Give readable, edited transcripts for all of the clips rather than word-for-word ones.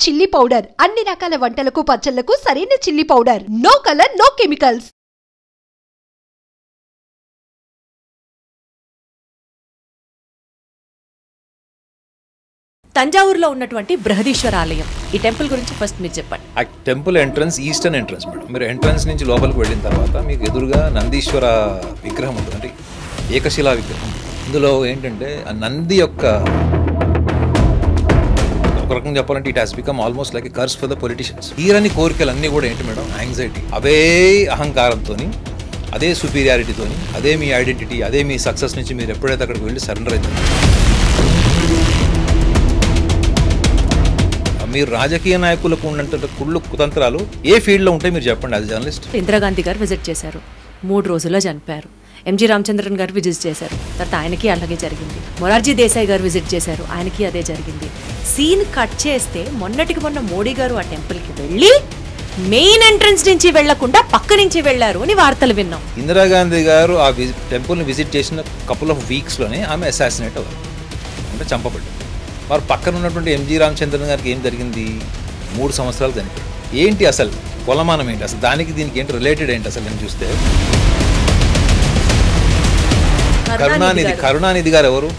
Chilli powder అన్ని రకాల వంటలకు పచ్చళ్లకు సరైన chilli powder. No colour, no chemicals. తంజావూరులో ఉన్నటువంటి బృహదీశ్వర ఆలయం, ఈ టెంపుల్ గురించి ఫస్ట్ మీరు చెప్పండి. ఆ temple entrance eastern entrance madam. మీరు ఎంట్రన్స్ నుంచి లోపలికి వెళ్ళిన తర్వాత మీకు ఎదురుగా నందీశ్వర విగ్రహం ఉంటుంది, అంటే ఏకశిలా విగ్రహం. ఇందులో ఏంటంటే ఆ నంది యొక్క ఒక రకంగా చెప్పాలంటే it has become almost like a curse for the politicians. తీరని కోరికలన్నీ కూడా ఏంటి మేడం, యాంగ్జైటీ, అవే అహంకారంతో, అదే సుపీరియారిటీతో, అదే మీ ఐడెంటిటీ, అదే మీ సక్సెస్ నుంచి మీరు ఎప్పుడైతే అక్కడికి వెళ్ళి సరెండర్ అవుతారు. మీరు రాజకీయ నాయకులకు ఉన్నటువంటి కుళ్ళు కుతంత్రాలు ఏ ఫీల్డ్లో ఉంటాయి మీరు చెప్పండి. అది జర్నలిస్ట్. ఇందిరాగాంధీ గారు విజిట్ చేశారు, 3 రోజుల్లో చనిపోయారు. ఎంజీ రామచంద్రన్ గారు విజిట్ చేశారు, తర్వాత ఆయనకి అలాగే జరిగింది. మొరార్జీ దేశాయ్ గారు విజిట్ చేశారు, ఆయనకి అదే జరిగింది. సీన్ కట్ చేస్తే మొన్నటికి మొన్న మోడీ గారు ఆ టెంపుల్కి వెళ్ళి మెయిన్ ఎంట్రన్స్ నుంచి వెళ్లకుండా పక్క నుంచి వెళ్లారు అని వార్తలు విన్నాం. ఇందిరాగాంధీ గారు ఆ టెంపుల్ని విజిట్ చేసిన కపుల్ ఆఫ్ వీక్స్లోనే ఆమె అసాసినేట్ అవ్వాలి, అంటే చంపబడ్డారు. వారు పక్కన ఉన్నటువంటి ఎంజీ రామచంద్రన్ గారికి ఏం జరిగింది, 3 సంవత్సరాలు చనిపోయారు. ఏంటి అసలు కొలమానం ఏంటి, అసలు దానికి దీనికి ఏంటి రిలేటెడ్ ఏంటి అసలు నేను చూస్తే. కరుణానిధి గారు ఎవరు?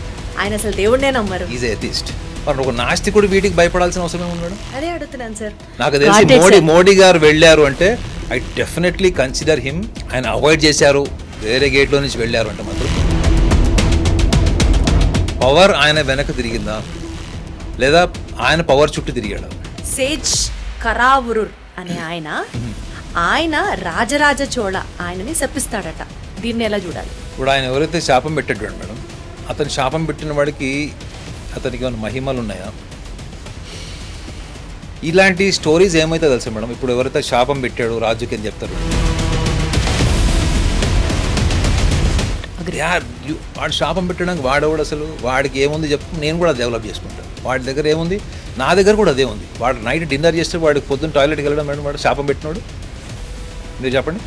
ఆయన అసలు దేవుడినే నమ్మరు, ఈజ్ ఎథిస్ట్. మరి ఒక నాస్తికుడు వీటికి భయపడాల్సిన అవసరం ఉన్నాడు? అదే అడుగుతున్నాను సార్. నాకు తెలిసి మోడీ గారు వెళ్ళారు అంటే ఐ డెఫినెట్లీ కన్సిడర్ హిమ్. ఆయన అవాయిడ్ చేశారు, వేరే గేట్లో నుంచి వెళ్ళారు అంటే మాత్రం పవర్ ఆయన వెనక తిరిగిందా లేదా ఆయన పవర్ చుట్టూ తిరిగాడు? సేజ్ కరావురుర్ అనే ఆయన రాజరాజ చోళ ఆయనని శపిస్తాడట. దీన్ని ఎలా చూడాలి? ఇప్పుడు ఆయన ఎవరైతే శాపం పెట్టాడు మేడం, అతను శాపం పెట్టిన వాడికి అతనికి ఏమైనా మహిమలు ఉన్నాయా? ఇలాంటి స్టోరీస్ ఏమైతే తెలుసా మేడం, ఇప్పుడు ఎవరైతే శాపం పెట్టాడు రాజుకి అని చెప్తారు, వాడు శాపం పెట్టడానికి వాడేవాడు అసలు, వాడికి ఏముంది చెప్పు, నేను కూడా డెవలప్ చేసుకుంటాను. వాడి దగ్గర ఏముంది, నా దగ్గర కూడా అదే ఉంది. వాడు నైట్ డిన్నర్ చేస్తే వాడికి పొద్దున్న టాయిలెట్కి వెళ్ళడం మేడం, వాడు శాపం పెట్టినాడు. మీరు చెప్పండి.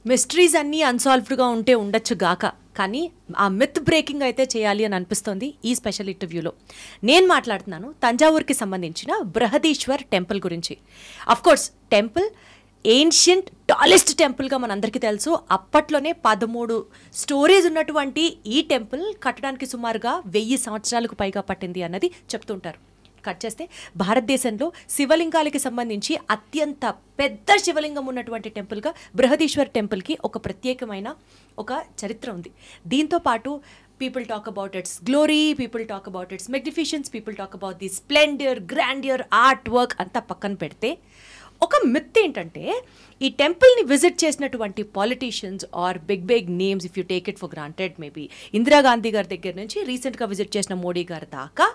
మిస్టరీస్ అన్నీ అన్సాల్వ్డ్గా ఉంటే ఉండొచ్చు గాక, కానీ ఆ మిత్ బ్రేకింగ్ అయితే చేయాలి అని అనిపిస్తోంది ఈ స్పెషల్ ఇంటర్వ్యూలో. నేను మాట్లాడుతున్నాను తంజావూరుకి సంబంధించిన బృహదీశ్వర్ టెంపుల్ గురించి. అఫ్కోర్స్ టెంపుల్ ఏన్షియంట్ టాలెస్ట్ టెంపుల్గా మనందరికీ తెలుసు. అప్పట్లోనే 13 స్టోరీస్ ఉన్నటువంటి ఈ టెంపుల్ కట్టడానికి సుమారుగా 1000 సంవత్సరాలకు పైగా పట్టింది అన్నది చెప్తుంటారు. కట్ చేస్తే భారతదేశంలో శివలింగాలకి సంబంధించి అత్యంత పెద్ద శివలింగం ఉన్నటువంటి టెంపుల్గా బృహదీశ్వర్ టెంపుల్కి ఒక ప్రత్యేకమైన ఒక చరిత్ర ఉంది. దీంతో పాటు people talk about its glory, people talk about its magnifications, people talk about the splendour, grandeur, art work అంతా పక్కన పెడితే ఒక మిత్ ఏంటంటే ఈ టెంపుల్ని విజిట్ చేసినటువంటి politicians are big names, if you take it for granted, maybe Indira Gandhi గారి దగ్గర నుంచి రీసెంట్గా విజిట్ చేసిన మోడీ గారి దాకా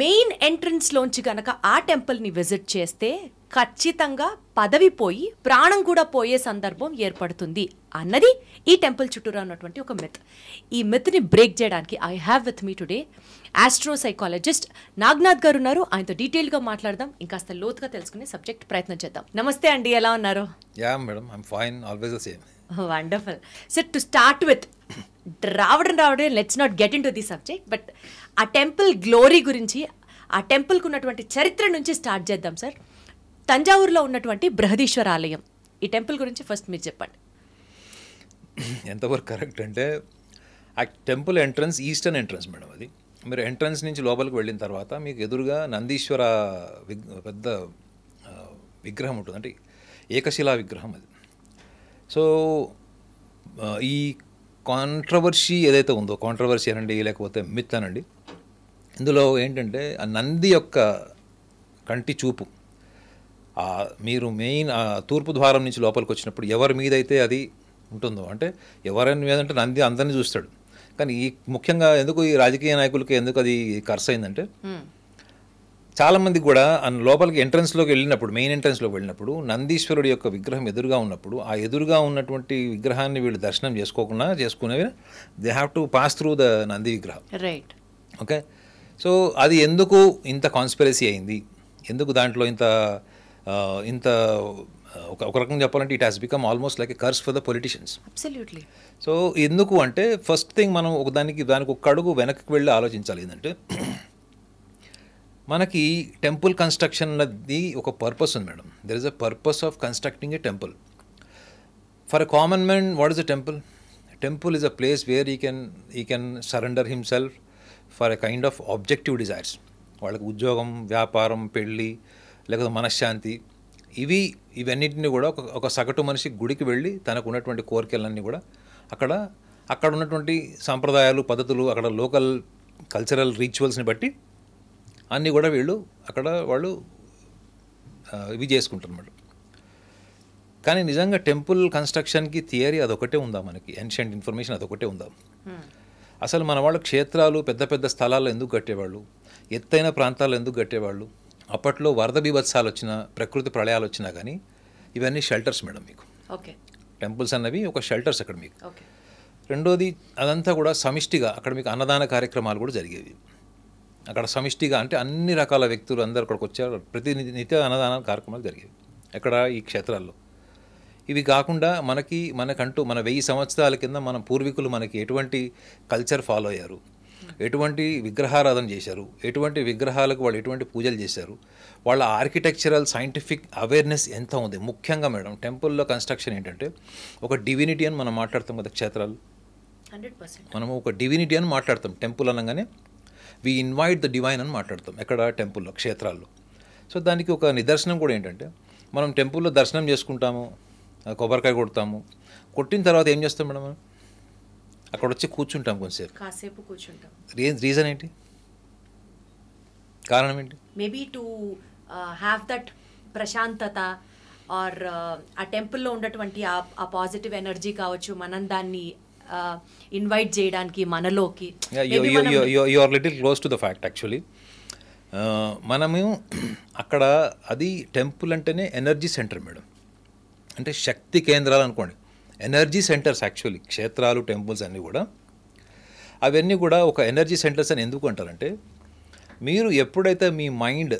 మెయిన్ ఎంట్రన్స్లోంచి కనుక ఆ టెంపుల్ని విజిట్ చేస్తే ఖచ్చితంగా పదవి పోయి ప్రాణం కూడా పోయే సందర్భం ఏర్పడుతుంది అన్నది ఈ టెంపుల్ చుట్టూరా ఉన్నటువంటి ఒక మిత్. ఈ మిత్ని బ్రేక్ చేయడానికి I have with me today astro psychologist Naganath గారు ఉన్నారు. ఆయనతో డీటెయిల్గా మాట్లాడదాం, ఇంకాస్త లోతుగా తెలుసుకునే సబ్జెక్ట్ ప్రయత్నం చేద్దాం. నమస్తే అండి, ఎలా ఉన్నారు? Yeah madam, I'm fine, always the same. Wonderful sir. To start with రావడం let's not get into the subject, but ఆ టెంపుల్ గ్లోరీ గురించి, ఆ టెంపుల్కి ఉన్నటువంటి చరిత్ర నుంచి స్టార్ట్ చేద్దాం సార్. తంజావూరులో ఉన్నటువంటి బృహదీశ్వర ఆలయం, ఈ టెంపుల్ గురించి ఫస్ట్ మీరు చెప్పండి. ఎంతవరకు కరెక్ట్ అంటే ఆ temple entrance eastern entrance madam. అది మీరు ఎంట్రన్స్ నుంచి లోపలికి వెళ్ళిన తర్వాత మీకు ఎదురుగా నందీశ్వర పెద్ద విగ్రహం ఉంటుంది, అంటే ఏకశిలా విగ్రహం అది. సో ఈ కాంట్రవర్సీ ఏదైతే ఉందో, కాంట్రవర్సీ అనండి లేకపోతే మిత్ అనండి, ఇందులో ఏంటంటే ఆ నంది యొక్క కంటి చూపు, మీరు మెయిన్ తూర్పు ద్వారం నుంచి లోపలికి వచ్చినప్పుడు ఎవరి మీద అయితే అది ఉంటుందో, అంటే ఎవరైనా మీద అంటే నంది అందరినీ చూస్తాడు. కానీ ఈ ముఖ్యంగా ఎందుకు ఈ రాజకీయ నాయకులకి ఎందుకు అది కర్స్ అయిందంటే, చాలామందికి కూడా లోపలికి ఎంట్రన్స్లోకి వెళ్ళినప్పుడు, మెయిన్ ఎంట్రన్స్లోకి వెళ్ళినప్పుడు నందీశ్వరుడి యొక్క విగ్రహం ఎదురుగా ఉన్నప్పుడు ఆ ఎదురుగా ఉన్నటువంటి విగ్రహాన్ని వీళ్ళు దర్శనం చేసుకునేవి they have to pass through the Nandi విగ్రహం. Right, okay. సో అది ఎందుకు ఇంత కాన్స్పిరసీ అయింది, ఎందుకు దాంట్లో ఇంత ఒక రకంగా చెప్పాలంటే it has become almost like a curse for the politicians. Absolutely. So ఎందుకు అంటే ఫస్ట్ థింగ్ మనం దానికి ఒక అడుగు వెనక్కి వెళ్ళి ఆలోచించాలి. ఏంటంటే మనకి టెంపుల్ కన్స్ట్రక్షన్ అన్నది ఒక పర్పస్ ఉంది మేడం. There is a purpose of constructing a temple. For a common man what is a temple? Temple is a place where he can surrender himself for a kind of objective desires. వాళ్ళకి ఉద్యోగం, వ్యాపారం, పెళ్ళి, లేకపోతే మనశ్శాంతి, ఇవన్నింటినీ కూడా ఒక సగటు మనిషి గుడికి వెళ్ళి తనకు ఉన్నటువంటి కోరికలన్నీ కూడా అక్కడ ఉన్నటువంటి సాంప్రదాయాలు, పద్ధతులు, అక్కడ లోకల్ కల్చరల్ రిచువల్స్ని బట్టి అన్నీ కూడా వాళ్ళు ఇవి చేసుకుంటారు అన్నమాట. కానీ నిజంగా టెంపుల్ కన్స్ట్రక్షన్కి థియరీ అదొకటే ఉందా? మనకి ఏన్షియంట్ ఇన్ఫర్మేషన్ అదొకటే ఉందా? అసలు మన వాళ్ళు క్షేత్రాలు, పెద్ద పెద్ద స్థలాల్లో ఎందుకు కట్టేవాళ్ళు? ఎత్తైన ప్రాంతాల్లో ఎందుకు కట్టేవాళ్ళు? అప్పట్లో వరద బీభత్సాలు వచ్చినా, ప్రకృతి ప్రళయాలు వచ్చినా కానీ ఇవన్నీ షెల్టర్స్ మేడం మీకు. ఓకే. టెంపుల్స్ అన్నవి ఒక షెల్టర్స్ అక్కడ మీకు. ఓకే. రెండోది అదంతా కూడా సమిష్టిగా అక్కడ మీకు అన్నదాన కార్యక్రమాలు కూడా జరిగేవి. అక్కడ సమిష్టిగా అంటే అన్ని రకాల వ్యక్తులు అందరు అక్కడికి వచ్చారు. నిత్య అన్నదాన కార్యక్రమాలు జరిగేవి ఎక్కడ? ఈ క్షేత్రాల్లో. ఇవి కాకుండా మనకంటూ మన 1000 సంవత్సరాల కింద మన పూర్వీకులు మనకి ఎటువంటి కల్చర్ ఫాలో అయ్యారు, ఎటువంటి విగ్రహారాధన చేశారు, ఎటువంటి విగ్రహాలకు వాళ్ళు ఎటువంటి పూజలు చేశారు, వాళ్ళ ఆర్కిటెక్చరల్ సైంటిఫిక్ అవేర్నెస్ ఎంత ఉంది. ముఖ్యంగా మేడం టెంపుల్లో కన్స్ట్రక్షన్ ఏంటంటే ఒక డివినిటీ అని మనం మాట్లాడతాం కదా క్షేత్రాలు. 100% మనము ఒక డివినిటీ అని మాట్లాడతాం. టెంపుల్ అనగానే వి ఇన్వైట్ ద డివైన్ అని మాట్లాడతాం ఎక్కడ? టెంపుల్లో, క్షేత్రాల్లో. సో దానికి ఒక నిదర్శనం కూడా ఏంటంటే మనం టెంపుల్లో దర్శనం చేసుకుంటాము, కొబ్బరికాయ కొడతాము. కొట్టిన తర్వాత ఏం చేస్తాం మేడం? అక్కడ వచ్చి కూర్చుంటాం, కాసేపు కూర్చుంటాం. రీజన్ ఏంటి? కారణం ఏంటి? మేబీ టు హ్యావ్ దట్ ప్రశాంతత ఆర్ ఆ టెంపుల్లో ఉన్నటువంటి ఆ పాజిటివ్ ఎనర్జీ కావచ్చు, మనం దాన్ని ఇన్వైట్ చేయడానికి మనలోకి. You are little close to the fact actually. మనము అక్కడ అది టెంపుల్ అంటేనే ఎనర్జీ సెంటర్ మేడం. అంటే శక్తి కేంద్రాలు అనుకోండి, ఎనర్జీ సెంటర్స్ యాక్చువల్లీ. క్షేత్రాలు, టెంపుల్స్ అన్నీ కూడా అవన్నీ కూడా ఒక ఎనర్జీ సెంటర్స్ అని ఎందుకు అంటారంటే, మీరు ఎప్పుడైతే మీ మైండ్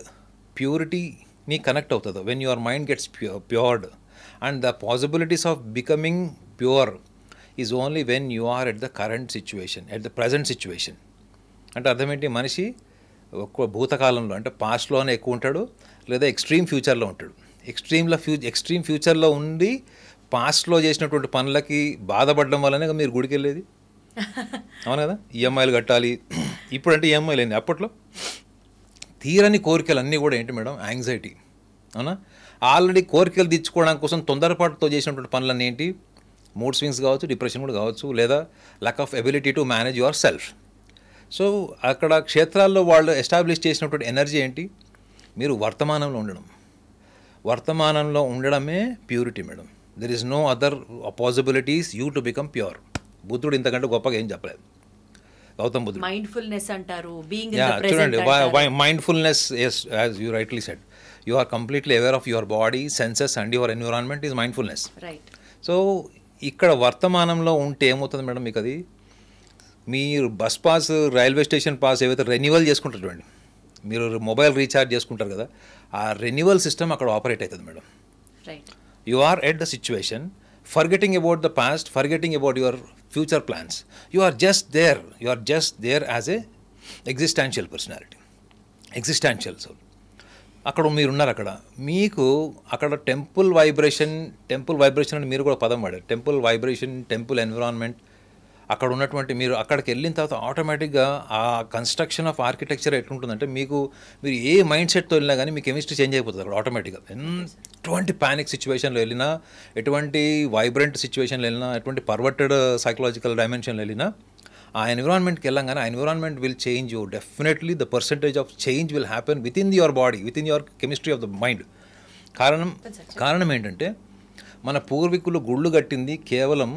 ప్యూరిటీని కనెక్ట్ అవుతుందో, when your mind gets pured and the possibilities of becoming pure is only when you are at the current situation, at the present situation. అంటే అర్థం ఏంటి? మనిషి ఒక్క భూతకాలంలో అంటే పాస్ట్లోనే ఎక్కువ ఉంటాడు, లేదా ఎక్స్ట్రీమ్ ఫ్యూచర్లో ఉంటాడు. ఎక్స్ట్రీమ్ ఫ్యూచర్లో ఉండి పాస్ట్లో చేసినటువంటి పనులకి బాధపడడం వల్లనే మీరు గుడికి వెళ్ళేది. అవును కదా? ఈఎంఐలు కట్టాలి. ఇప్పుడంటే ఈఎంఐలు ఏంటి? అప్పట్లో తీరని కోరికలు అన్నీ కూడా ఏంటి మేడం? యాంగ్జైటీ. అవునా? ఆల్రెడీ కోరికలు తీర్చుకోవడం కోసం తొందరపాటుతో చేసినటువంటి పనులన్నీ ఏంటి? మూడ్ స్వింగ్స్ కావచ్చు, డిప్రెషన్ కూడా కావచ్చు, లేదా lack of ability to manage your self. So అక్కడ క్షేత్రాల్లో వాళ్ళు ఎస్టాబ్లిష్ చేసినటువంటి ఎనర్జీ ఏంటి? మీరు వర్తమానంలో ఉండడమే purity madam. There is no other possibilities you to become pure. బుద్ధుడు ఇంతకంటే గొప్పగా ఏం చెప్పలేదు. గౌతమ్ బుద్ధుడు మైండ్ఫుల్నెస్ అంటారు. చూడండి, mindfulness, as you rightly said, you are completely aware of your body, senses and your environment is mindfulness. Right. So ఇక్కడ వర్తమానంలో ఉంటే ఏమవుతుంది మేడం? మీకు అది మీరు bus pass, railway station pass ఏవైతే రెన్యువల్ చేసుకుంటారు చూడండి, మీరు మొబైల్ రీఛార్జ్ చేసుకుంటారు కదా, ఆ రెన్యువల్ సిస్టమ్ అక్కడ ఆపరేట్ అవుతుంది madam. Right. You are at the situation, forgetting about the past, forgetting about your future plans. You are just there as a existential personality, existential soul. అక్కడ మీరున్నారు. మీకు అక్కడ temple vibration అని మీరు కూడా పదం వాడారు. టెంపుల్ వైబ్రేషన్, టెంపుల్ ఎన్విరాన్మెంట్, అక్కడ ఉన్నటువంటి మీరు అక్కడికి వెళ్ళిన తర్వాత ఆటోమేటిక్గా ఆ కన్స్ట్రక్షన్ ఆఫ్ ఆర్కిటెక్చర్ ఎట్లుంటుందంటే, మీరు ఏ మైండ్ సెట్తో వెళ్ళినా కానీ మీ కెమిస్ట్రీ చేంజ్ అయిపోతుంది అక్కడ ఆటోమేటిక్గా. ఎటువంటి ప్యానిక్ సిచ్యువేషన్లో వెళ్ళినా, ఎటువంటి వైబ్రెంట్ సిచ్యువేషన్లో వెళ్ళినా, ఎటువంటి పర్వర్టెడ్ సైకలాజికల్ డైమెన్షన్లో వెళ్ళినా, ఆ ఎన్విరాన్మెంట్కి వెళ్ళంగానే ఆ environment will change you. Definitely the percentage of change will happen with in your body, with in your chemistry of the mind. కారణం ఏంటంటే, మన పూర్వీకులు గుళ్ళు కట్టింది కేవలం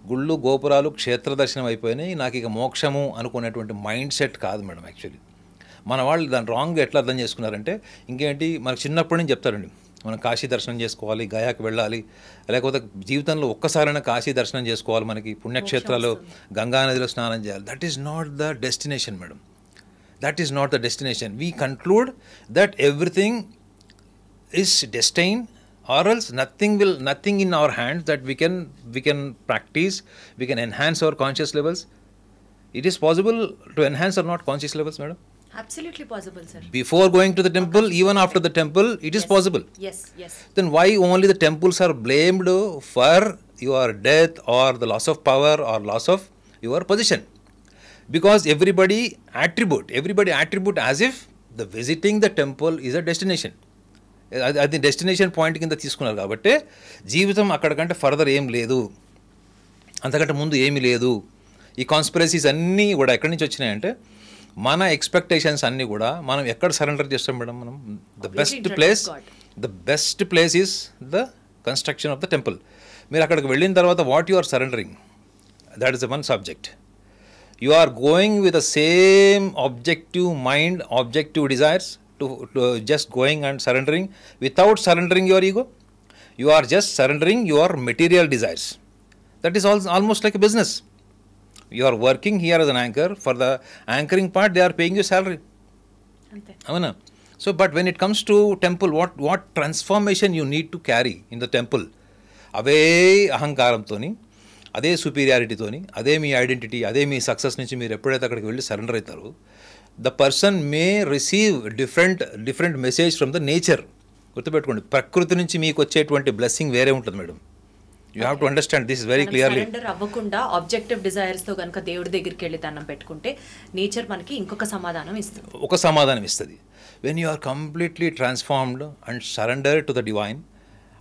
గుళ్ళు, గోపురాలు, క్షేత్ర దర్శనం అయిపోయినాయి, నాకు ఇక మోక్షము అనుకునేటువంటి మైండ్ సెట్ కాదు మేడం. యాక్చువల్లీ మన వాళ్ళు దాన్ని రాంగ్గా ఎట్లా అర్థం చేసుకున్నారంటే, ఇంకేంటి మనకు చిన్నప్పటి నుంచి చెప్తారండి, మనం కాశీ దర్శనం చేసుకోవాలి, గయాకి వెళ్ళాలి, లేకపోతే జీవితంలో ఒక్కసారైనా కాశీ దర్శనం చేసుకోవాలి, మనకి పుణ్యక్షేత్రాలు, గంగానదిలో స్నానం చేయాలి. That is not the destination madam. That is not the destination. We conclude that everything is destine or else nothing in our hands that we can practice, we can enhance our conscious levels. It is possible to enhance or not conscious levels, madam? Absolutely possible, sir. Before going to the temple, even after the temple, it is possible. Yes. Then why only the temples are blamed for your death or the loss of power or loss of your position? Because everybody attribute as if the visiting the temple is a destination. అది destination point కింద తీసుకున్నారు కాబట్టి జీవితం అక్కడికంటే further ఏం లేదు, అంతకంటే ముందు ఏమీ లేదు. ఈ కాన్స్పిరసీస్ అన్నీ కూడా ఎక్కడి నుంచి వచ్చినాయంటే మన ఎక్స్పెక్టేషన్స్ అన్నీ కూడా మనం ఎక్కడ సరెండర్ చేస్తాం మేడం? మనం the best place is the construction of the temple. మీరు అక్కడికి వెళ్ళిన తర్వాత what you are surrendering, that is the one subject. You are going with the same objective mind, objective desires to just going and surrendering without surrendering your ego. You are just surrendering your material desires. That is almost like a business. You are working here as an anchor. For the anchoring part, they are paying you salary. Avana. So, but when it comes to temple, what transformation you need to carry in the temple? అవే అహంకారంతోని, అదే సుపీరియారిటీతోని, అదే మీ identity, అదే మీ success నుంచి మీరు ఎప్పుడైతే అక్కడికి వెళ్ళి surrender అవుతారో, the person may receive different message from the nature. గుర్తుపెట్టుకోండి, ప్రకృతి నుంచి మీకు వచ్చేటువంటి బ్లెస్సింగ్ వేరే ఉంటుంది madam. You have to understand this very clearly. Surrender అవ్వకుండా ఆబ్జెక్టివ్ డిజైర్స్ తో కనుక దేవుడి దగ్గరికి వెళ్ళి దండం పెట్టుకుంటే నేచర్ మనకి ఇంకొక సమాధానం ఇస్తుంది. When you are completely transformed and surrender to the divine,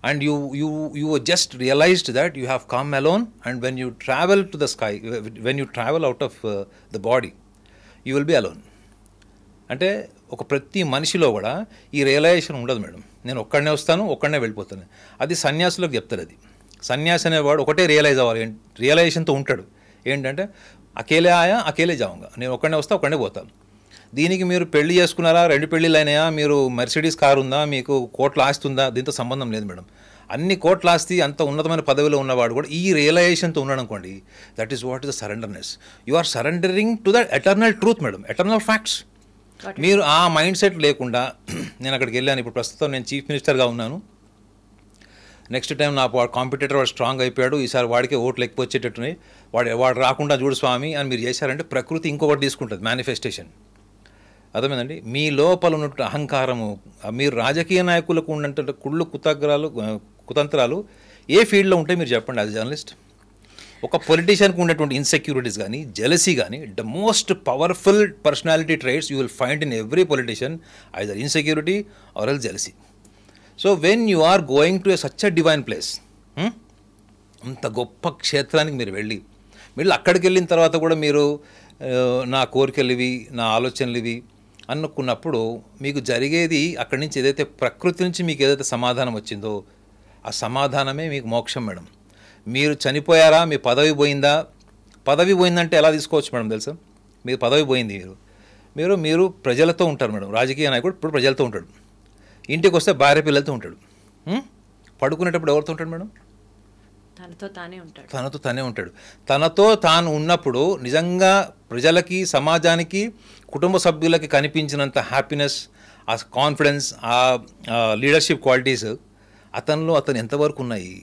and you just realized that you have come alone, and when you travel to the sky, when you travel out of the body, you will be alone. అంటే ఒక ప్రతి మనిషిలో కూడా ఈ realisation ఉండదు madam. నేను ఒక్కడనే వస్తాను, ఒక్కడనే వెళ్ళిపోతాను. అది సన్యాసులకు చెప్తారు. అది సన్యాసి అనేవాడు ఒకటే రియలైజ్ అవ్వాలి, రియలైజేషన్తో ఉంటాడు. ఏంటంటే అకేలే ఆయా అకేలే జావుగా, నేను ఒక్కడనే వస్తా, ఒక్కడనే పోతాను. దీనికి మీరు పెళ్లి చేసుకున్నారా, 2 పెళ్ళిళ్ళు అయినాయా, మీరు మెర్సిడీస్ కారు ఉందా, మీకు కోట్ల ఆస్తి ఉందా, దీంతో సంబంధం లేదు మేడం. అన్ని కోట్ల ఆస్తి, అంత ఉన్నతమైన పదవిలో ఉన్నవాడు కూడా ఈ రియలైజేషన్తో ఉన్నాడు అనుకోండి, that is what is the surrenderness. You are surrendering to the eternal truth madam, eternal facts. మీరు ఆ మైండ్ సెట్ లేకుండా నేను అక్కడికి వెళ్ళాను, ఇప్పుడు ప్రస్తుతం నేను చీఫ్ మినిస్టర్గా ఉన్నాను, నెక్స్ట్ టైం నా కాంపిటేటర్ వాడు స్ట్రాంగ్ అయిపోయాడు, ఈసారి వాడికే ఓట్లు ఎక్కువ వచ్చేటట్టున్నాయి, వాడు రాకుండా చూడు స్వామి అని మీరు చేశారంటే ప్రకృతి ఇంకొకటి తీసుకుంటుంది, మేనిఫెస్టేషన్. అర్థమైందండి? మీ లోపల ఉన్నటువంటి అహంకారము, మీరు రాజకీయ నాయకులకు ఉన్నటువంటి కుతంత్రాలు ఏ ఫీల్డ్లో ఉంటాయి మీరు చెప్పండి యాజ్ జర్నలిస్ట్. ఒక పొలిటీషియన్కి ఉన్నటువంటి ఇన్సెక్యూరిటీస్ కానీ, జెలసీ కానీ, the most powerful personality traits you will find in every politician, either insecurity or ఎల్ jealousy. So when you are going to such a divine place, అంత గొప్ప క్షేత్రానికి మీరు వెళ్ళి అక్కడికి వెళ్ళిన తర్వాత కూడా మీరు నా కోరికలు ఇవి, నా ఆలోచనలు ఇవి అనుకున్నప్పుడు మీకు జరిగేది అక్కడి నుంచి ఏదైతే ప్రకృతి నుంచి మీకు ఏదైతే సమాధానం వచ్చిందో ఆ సమాధానమే మీకు మోక్షం మేడం. మీరు చనిపోయారా, మీ పదవి పోయిందా? పదవి పోయిందంటే ఎలా తీసుకోవచ్చు మేడం తెలుసా? మీరు పదవి పోయింది, మీరు ప్రజలతో ఉంటారు మేడం. రాజకీయ నాయకుడు ఇప్పుడు ప్రజలతో ఉంటాడు, ఇంటికి వస్తే భార్య పిల్లలతో ఉంటాడు, పడుకునేటప్పుడు ఎవరితో ఉంటాడు మేడం? తనతో తానే ఉంటాడు. తనతో తాను ఉన్నప్పుడు నిజంగా ప్రజలకి, సమాజానికి, కుటుంబ సభ్యులకి కనిపించినంత హ్యాపీనెస్, ఆ కాన్ఫిడెన్స్, ఆ లీడర్షిప్ క్వాలిటీస్ అతను ఎంతవరకు ఉన్నాయి?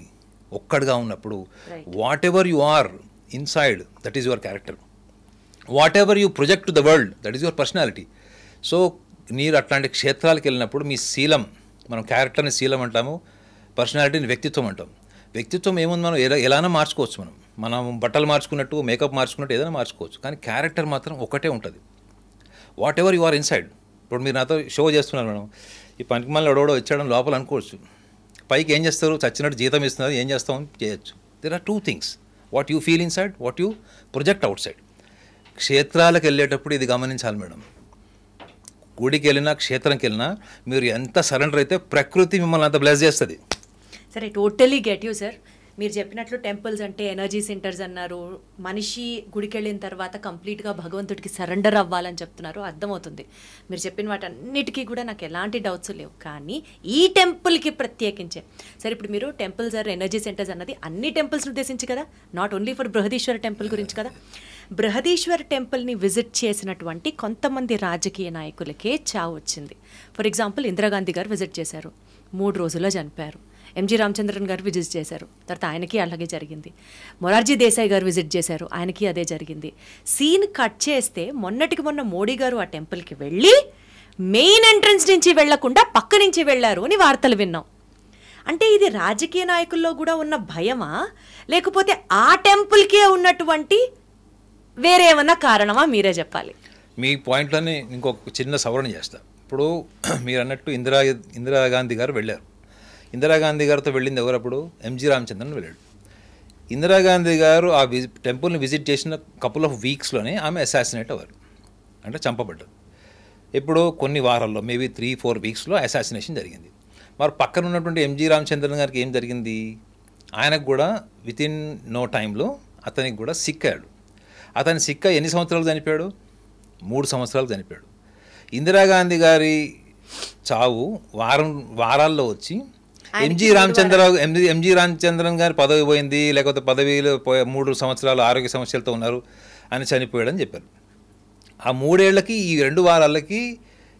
ఒక్కడిగా ఉన్నప్పుడు whatever you are inside, that is your character. Whatever you project to the world, that is your personality. So మీరు అట్లాంటి క్షేత్రాలకు వెళ్ళినప్పుడు మీ శీలం, మనం క్యారెక్టర్ని శీలం అంటాము, పర్సనాలిటీని వ్యక్తిత్వం అంటాం. వ్యక్తిత్వం ఏముంది, మనం ఎలానో మార్చుకోవచ్చు. మనం బట్టలు మార్చుకున్నట్టు, మేకప్ మార్చుకున్నట్టు ఏదైనా మార్చుకోవచ్చు, కానీ క్యారెక్టర్ మాత్రం ఒకటే ఉంటుంది. Whatever you are inside. ఇప్పుడు మీరు నాతో షో చేస్తున్నారు మేడం, ఈ పనికి మళ్ళీ ఎవడో వచ్చాడని లోపల అనుకోవచ్చు, పైకి ఏం చేస్తారు, చచ్చినట్టు జీతం ఇస్తున్నారు, ఏం చేస్తామని చేయొచ్చు. There are 2 things, what you feel inside, what you project outside. క్షేత్రాలకు వెళ్ళేటప్పుడు ఇది గమనించాలి మేడం. గుడికి వెళ్ళినా, క్షేత్రంకి వెళ్ళినా మీరు ఎంత సరెండర్ అయితే ప్రకృతి మిమ్మల్ని అంత బ్లెస్ చేస్తుంది. సరే, టోటలీ గెట్ యూ సార్. మీరు చెప్పినట్లు టెంపుల్స్ అంటే ఎనర్జీ సెంటర్స్ అన్నారు, మనిషి గుడికి వెళ్ళిన తర్వాత కంప్లీట్గా భగవంతుడికి సరెండర్ అవ్వాలని చెప్తున్నారు, అర్థమవుతుంది. మీరు చెప్పిన వాటన్నిటికీ కూడా నాకు ఎలాంటి డౌట్స్ లేవు. కానీ ఈ టెంపుల్కి ప్రత్యేకించే సరే, ఇప్పుడు మీరు టెంపుల్స్ ఆర్ ఎనర్జీ సెంటర్స్ అన్నది అన్ని టెంపుల్స్ని ఉద్దేశించి కదా, not only for Brihadeeswara temple గురించి కదా. బృహదీశ్వర టెంపుల్ని విజిట్ చేసినటువంటి కొంతమంది రాజకీయ నాయకులకే చావు వచ్చింది. ఫర్ ఎగ్జాంపుల్ ఇందిరాగాంధీ గారు విజిట్ చేశారు, 3 రోజుల్లో చనిపోయారు. ఎంజి రామచంద్రన్ గారు విజిట్ చేశారు, తర్వాత ఆయనకి అలాగే జరిగింది. మొరార్జీ దేశాయ్ గారు విజిట్ చేశారు, ఆయనకి అదే జరిగింది. సీన్ కట్ చేస్తే మొన్నటికి మొన్న మోడీ గారు ఆ టెంపుల్కి వెళ్ళి మెయిన్ ఎంట్రన్స్ నుంచి వెళ్లకుండా పక్క నుంచి వెళ్లారు అని వార్తలు విన్నాం. అంటే ఇది రాజకీయ నాయకుల్లో కూడా ఉన్న భయమా, లేకపోతే ఆ టెంపుల్కే ఉన్నటువంటి వేరే ఏమన్నా కారణమా? మీరే చెప్పాలి. మీ పాయింట్లోనే ఇంకొక చిన్న సవరణ చేస్తా. ఇప్పుడు మీరు అన్నట్టు ఇందిరాగాంధీ గారు వెళ్ళారు. ఇందిరాగాంధీ గారితో వెళ్ళింది ఎవరప్పుడు? ఎంజి రామచంద్రన్ వెళ్ళాడు. ఇందిరాగాంధీ గారు ఆ టెంపుల్ని విజిట్ చేసిన కపుల్ ఆఫ్ వీక్స్లోనే ఆమె అసాసినేట్ అవ్వారు, అంటే చంపబడ్డారు. ఇప్పుడు కొన్ని వారాల్లో మేబీ 3-4 వీక్స్లో అసాసినేషన్ జరిగింది. మరి పక్కన ఉన్నటువంటి ఎంజి రామచంద్రన్ గారికి ఏం జరిగింది? ఆయనకు కూడా వితిన్ నో టైంలో అతనికి కూడా సిక్ అయ్యాడు. అతని సిక్ ఎన్ని సంవత్సరాలు చనిపోయాడు? 3 సంవత్సరాలు చనిపోయాడు. ఇందిరాగాంధీ గారి చావు వారాల్లో వచ్చి ఎంజి రామచంద్రన్ గారి పదవి పోయింది, లేకపోతే పదవిలో 3 సంవత్సరాలు ఆరోగ్య సమస్యలతో ఉన్నారు అని చనిపోయాడని చెప్పారు. ఆ 3 ఏళ్లకి ఈ 2 వారాలకి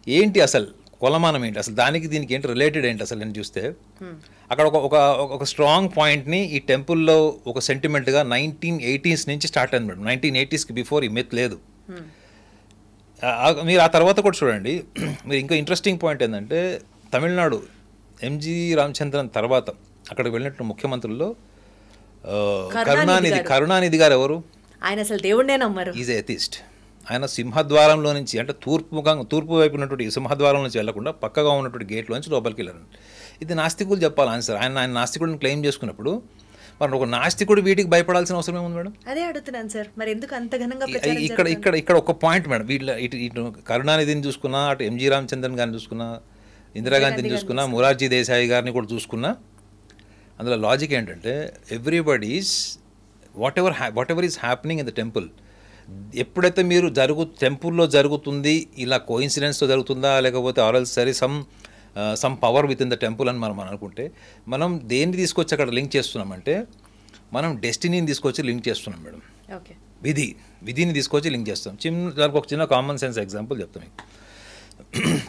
ఏంటి అసలు కొలమానం ఏంటి? అసలు దానికి దీనికి ఏంటి రిలేటెడ్ ఏంటి అసలు అని చూస్తే అక్కడ ఒక స్ట్రాంగ్ పాయింట్ని ఈ టెంపుల్లో ఒక సెంటిమెంట్గా 1980s నుంచి స్టార్ట్ అయింది మేడం. 1980sకి బిఫోర్ ఈ మిత్ లేదు. మీరు ఆ తర్వాత కూడా చూడండి. మీరు ఇంకా ఇంట్రెస్టింగ్ పాయింట్ ఏంటంటే తమిళనాడు ఎంజి రామచంద్రన్ తర్వాత అక్కడికి వెళ్ళినట్టు ముఖ్యమంత్రుల్లో కరుణానిధి గారు ఎవరు? ఆయన అసలు దేవుడినే నమ్మరు. Is atheist. ఆయన సింహద్వారంలో నుంచి, అంటే తూర్పు వైపు ఉన్నటువంటి సింహద్వారం నుంచి వెళ్లకుండా పక్కగా ఉన్నటువంటి గేట్లో నుంచి లోపలికి వెళ్ళారు. ఇది నాస్తికులు చెప్పాలి ఆన్సర్. ఆయన నాస్తికుడిని క్లెయిమ్ చేసుకున్నప్పుడు మరి ఒక నాస్తికుడు వీటికి భయపడాల్సిన అవసరం ఏముంది మేడం? అదే అడుగుతున్నాను సార్, మరి ఎందుకు అంత ఘనంగా ఇక్కడ ఒక పాయింట్ మేడం. ఇటు కరుణానిధిని చూసుకున్నా, అటు ఎంజి రామచంద్రన్ గారిని చూసుకున్నా, ఇందిరాగాంధీని చూసుకున్నా, మొరార్జీ దేశాయ్ గారిని కూడా చూసుకున్నా, అందులో లాజిక్ ఏంటంటే everybody's what ever is happening in the temple, ఎప్పుడైతే మీరు టెంపుల్లో జరుగుతుంది ఇలా కోఇన్సిడెన్స్తో జరుగుతుందా, లేకపోతే ఆర్ఎల్స్ సరే some power with in the temple అని మనం అనుకుంటే, మనం దేన్ని తీసుకొచ్చి అక్కడ లింక్ చేస్తున్నామంటే మనం డెస్టినీని తీసుకొచ్చి లింక్ చేస్తున్నాం మేడం. విధిని తీసుకొచ్చి లింక్ చేస్తాం. దానికి ఒక చిన్న కామన్ సెన్స్ ఎగ్జాంపుల్ చెప్తాం మీకు.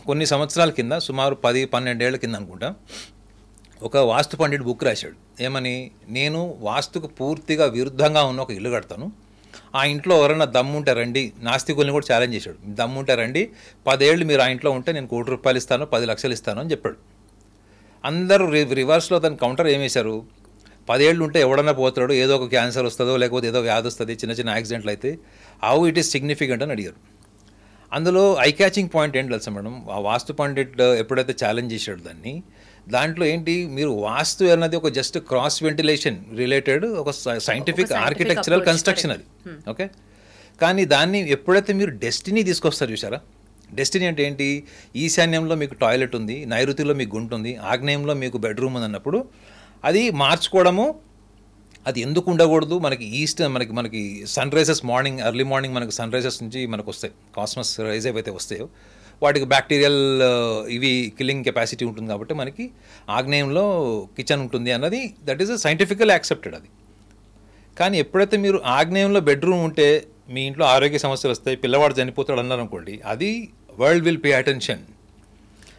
కొన్ని సంవత్సరాల కింద, సుమారు 10-12 ఏళ్ల కింద అనుకుంటా, ఒక వాస్తు పండిట్ బుక్ రాశాడు. ఏమని? నేను వాస్తుకు పూర్తిగా విరుద్ధంగా ఉన్న ఒక ఇల్లు కడతాను, ఆ ఇంట్లో ఎవరైనా దమ్ముంటే రండి. నాస్తికుల్ని కూడా ఛాలెంజ్ చేశాడు. దమ్ముంటే రండి, 10 ఏళ్ళు మీరు ఆ ఇంట్లో ఉంటే నేను 1 కోటి రూపాయలు ఇస్తాను, 10 లక్షలు ఇస్తాను అని చెప్పాడు. అందరూ రివర్స్లో దాని కౌంటర్ ఏమేశారు? 10 ఏళ్ళు ఉంటే ఎవడన్నా పోతాడు, ఏదో ఒక క్యాన్సర్ వస్తుందో, లేకపోతే ఏదో వ్యాధి వస్తుంది, చిన్న చిన్న యాక్సిడెంట్లు అయితే, హౌ ఇట్ ఈస్ సిగ్నిఫికెంట్ అని అడిగారు. అందులో ఐ క్యాచింగ్ పాయింట్ ఏంటి తెలుసా మేడం? ఆ వాస్తు పండిట్ ఎప్పుడైతే ఛాలెంజ్ చేశాడు దాంట్లో ఏంటి, మీరు వాస్తు అన్నది ఒక జస్ట్ క్రాస్ వెంటిలేషన్ రిలేటెడ్ ఒక సైంటిఫిక్ ఆర్కిటెక్చరల్ కన్స్ట్రక్షన్ అది, ఓకే. కానీ దాన్ని ఎప్పుడైతే మీరు డెస్టినీ తీసుకొస్తారు చూసారా, డెస్టినీ అంటే ఏంటి? ఈశాన్యంలో మీకు టాయిలెట్ ఉంది, నైరుతిలో మీకు గుంట ఉంది, ఆగ్నేయంలో మీకు బెడ్రూమ్ ఉంది అన్నప్పుడు అది మార్చుకోవడము, అది ఎందుకు ఉండకూడదు? మనకి సన్ రైజెస్ ఎర్లీ మార్నింగ్ మనకి సన్ రైజెస్ నుంచి మనకు వస్తాయి, కాస్మస్ రైజ్ ఏవైతే వస్తాయో వాటికి బ్యాక్టీరియల్ ఇవి కిల్లింగ్ కెపాసిటీ ఉంటుంది కాబట్టి మనకి ఆగ్నేయంలో కిచెన్ ఉంటుంది అన్నది దట్ ఈస్ సైంటిఫికల్ యాక్సెప్టెడ్ అది. కానీ ఎప్పుడైతే మీరు ఆగ్నేయంలో బెడ్రూమ్ ఉంటే మీ ఇంట్లో ఆరోగ్య సమస్యలు వస్తాయి, పిల్లవాడు చనిపోతాడు అన్నారు అనుకోండి, అది world will pay attention.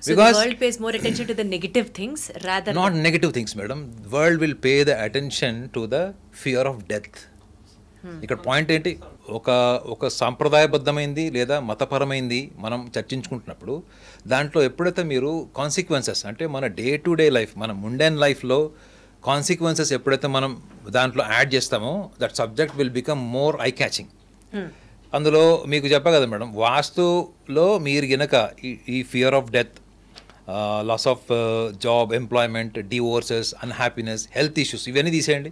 Because the world pays more attention to the negative things rather not negative things, madam. World will pay the attention to the fear of death. ఇక్కడ పాయింట్ ఏంటి? ఒక సాంప్రదాయబద్ధమైంది లేదా మతపరమైంది మనం చర్చించుకుంటున్నప్పుడు దాంట్లో ఎప్పుడైతే మీరు కాన్సిక్వెన్సెస్, అంటే మన డే టు డే లైఫ్, మన ముండెన్ లైఫ్లో కాన్సిక్వెన్సెస్ ఎప్పుడైతే మనం దాంట్లో యాడ్ చేస్తామో that subject will become more eye catching. అందులో మీకు చెప్పా కదా మేడం, వాస్తులో మీరు గనక ఈ fear of death, loss of job, employment, divorces, unhappiness, health issues ఇవన్నీ తీసేయండి,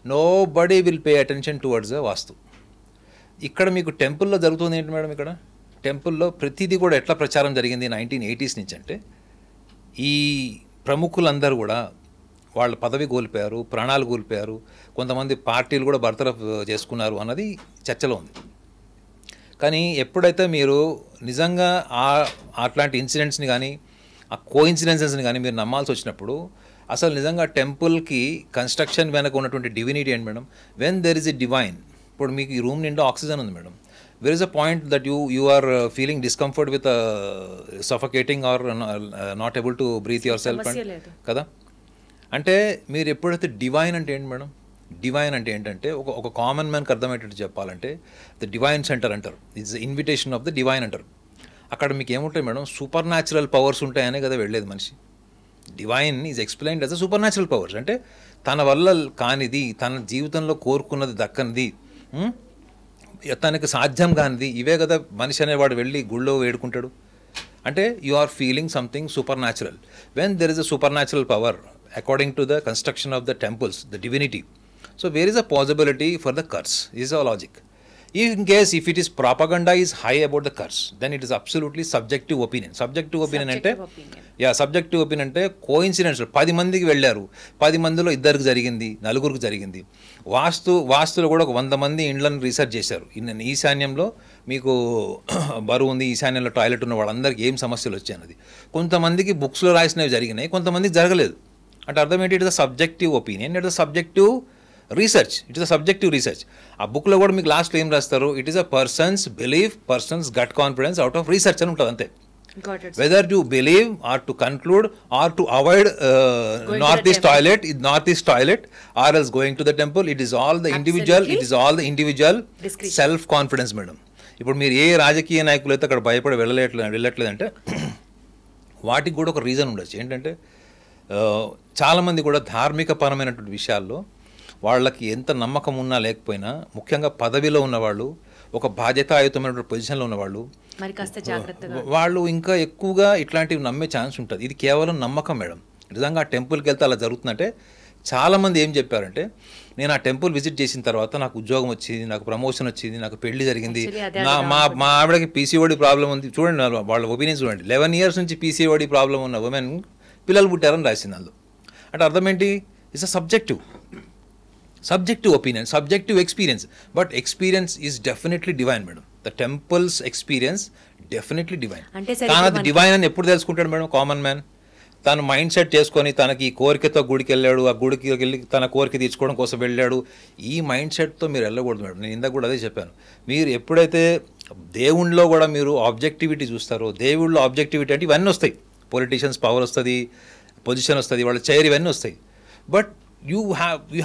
nobody will pay attention towards the vastu. ఇక్కడ మీకు టెంపుల్లో జరుగుతుంది ఏంటి మేడం? ఇక్కడ టెంపుల్లో ప్రతిదీ కూడా ఎట్లా ప్రచారం జరిగింది 1980s నుంచి అంటే, ఈ ప్రముఖులందరూ కూడా వాళ్ళ పదవి కోల్పోయారు, ప్రాణాలు కోల్పోయారు, కొంతమంది పార్టీలు కూడా బర్తరఫ్ చేసుకున్నారు అన్నది చర్చలో ఉంది. కానీ ఎప్పుడైతే మీరు నిజంగా అట్లాంటి ఇన్సిడెంట్స్ని కానీ ఆ కోఇన్సిడెన్సెస్ని కానీ మీరు నమ్మాల్సి వచ్చినప్పుడు అసలు నిజంగా టెంపుల్కి కన్స్ట్రక్షన్ వెనక ఉన్నటువంటి డివినిటీ ఏంటి madam? When there is a divine. ఇప్పుడు మీకు ఈ రూమ్ నిండా ఆక్సిజన్ ఉంది madam, where is a point that you are feeling discomfort with suffocating or not able to breathe yourself కదా. అంటే మీరు ఎప్పుడైతే డివైన్ అంటే ఏంటి మేడం, డివైన్ అంటే ఏంటంటే ఒక కామన్ మ్యాన్కి అర్థమయ్యేటట్టు చెప్పాలంటే ద డివైన్ సెంటర్ అంటారు, it's the invitation of the divine అంటారు. అక్కడ మీకు ఏముంటాయి మేడం, సూపర్ న్యాచురల్ పవర్స్ ఉంటాయనే కదా వెళ్ళేది మనిషి. Divine is explained as a super natural powers, అంటే తన వల్ల కానిది, తన జీవితంలో కోరుకున్నది దక్కనిది, తనకు సాధ్యం కానిది, ఇవే కదా మనిషి అనేవాడు వెళ్ళి గుళ్ళో వేడుకుంటాడు. అంటే you are feeling something supernatural. When there is a supernatural power according to the construction of the temples, the divinity, so where is a possibility for the curse, is a logic. In case if it is propaganda is high about the curse, then it is absolutely subjective opinion. Subjective opinion అంటే subjective opinion అంటే coincidence. 10 మందికి వెళ్ళారు, 10 మందిలో 2కి జరిగింది, 4కి జరిగింది. వాస్తులో కూడా ఒక 100 మంది ఇండ్లను రీసెర్చ్ చేశారు. ఈశాన్యంలో మీకు బరువు ఉంది, ఈశాన్యంలో టాయిలెట్ ఉన్న వాళ్ళందరికీ ఏం సమస్యలు వచ్చాయన్నది. కొంతమందికి బుక్స్లో రాసినవి జరిగినాయి, కొంతమందికి జరగలేదు. అంటే అర్థం ఏంటి, it is a subjective opinion, it is a subjective research, it is a subjective research. ఆ బుక్లో కూడా మీకు లాస్ట్లో ఏం రాస్తారు, it is a person's believe, person's gut confidence out of research అని ఉంటుంది అంతే. Whether to believe or to conclude or to avoid north east toilet or else going to the temple, it is all the individual, it is all the individual self confidence madam. ఇప్పుడు మీరు ఏ రాజకీయ నాయకులు అయితే అక్కడ భయపడి వెళ్ళట్లేదంటే వాటికి కూడా ఒక రీజన్ ఉండొచ్చు. ఏంటంటే చాలామంది కూడా ధార్మికపరమైనటువంటి విషయాల్లో వాళ్ళకి ఎంత నమ్మకం ఉన్నా లేకపోయినా, ముఖ్యంగా పదవిలో ఉన్నవాళ్ళు, ఒక బాధ్యతాయుతమైన పొజిషన్లో ఉన్నవాళ్ళు, వాళ్ళు ఇంకా ఎక్కువగా ఇట్లాంటివి నమ్మే ఛాన్స్ ఉంటుంది. ఇది కేవలం నమ్మకం మేడం. నిజంగా ఆ టెంపుల్కి వెళ్తే అలా జరుగుతుందంటే, చాలామంది ఏం చెప్పారంటే, నేను ఆ టెంపుల్ విజిట్ చేసిన తర్వాత నాకు ఉద్యోగం వచ్చింది, నాకు ప్రమోషన్ వచ్చింది, నాకు పెళ్లి జరిగింది, మా ఆవిడకి పీసీఓడి ప్రాబ్లం ఉంది. చూడండి వాళ్ళ ఒపీనియన్ చూడండి, 11 years నుంచి పీసీఓడి ప్రాబ్లం ఉన్న ఉమెన్ పిల్లలు పుట్టారని రాసింది అందులో. అంటే అర్థం ఏంటి, it's a subjective opinion, subjective experience, but experience is definitely divine madam. The temple's experience definitely divine. కానీ అది డివైన్ అని ఎప్పుడు తెలుసుకుంటాడు మేడం కామన్ మ్యాన్? తను మైండ్ సెట్ చేసుకొని తనకి ఈ కోరికతో గుడికి వెళ్ళాడు, ఆ గుడికి వెళ్ళి తన కోరిక తీర్చుకోవడం కోసం వెళ్ళాడు. ఈ మైండ్ సెట్తో మీరు వెళ్ళకూడదు మేడం. నేను ఇందాక కూడా అదే చెప్పాను. మీరు ఎప్పుడైతే దేవుణ్ణిలో కూడా మీరు ఆబ్జెక్టివిటీ చూస్తారో, దేవుళ్ళలో ఆబ్జెక్టివిటీ అంటే ఇవన్నీ వస్తాయి, పొలిటీషియన్స్ పవర్ వస్తుంది, పొజిషన్ వస్తుంది, వాళ్ళ చైర్, ఇవన్నీ వస్తాయి. But you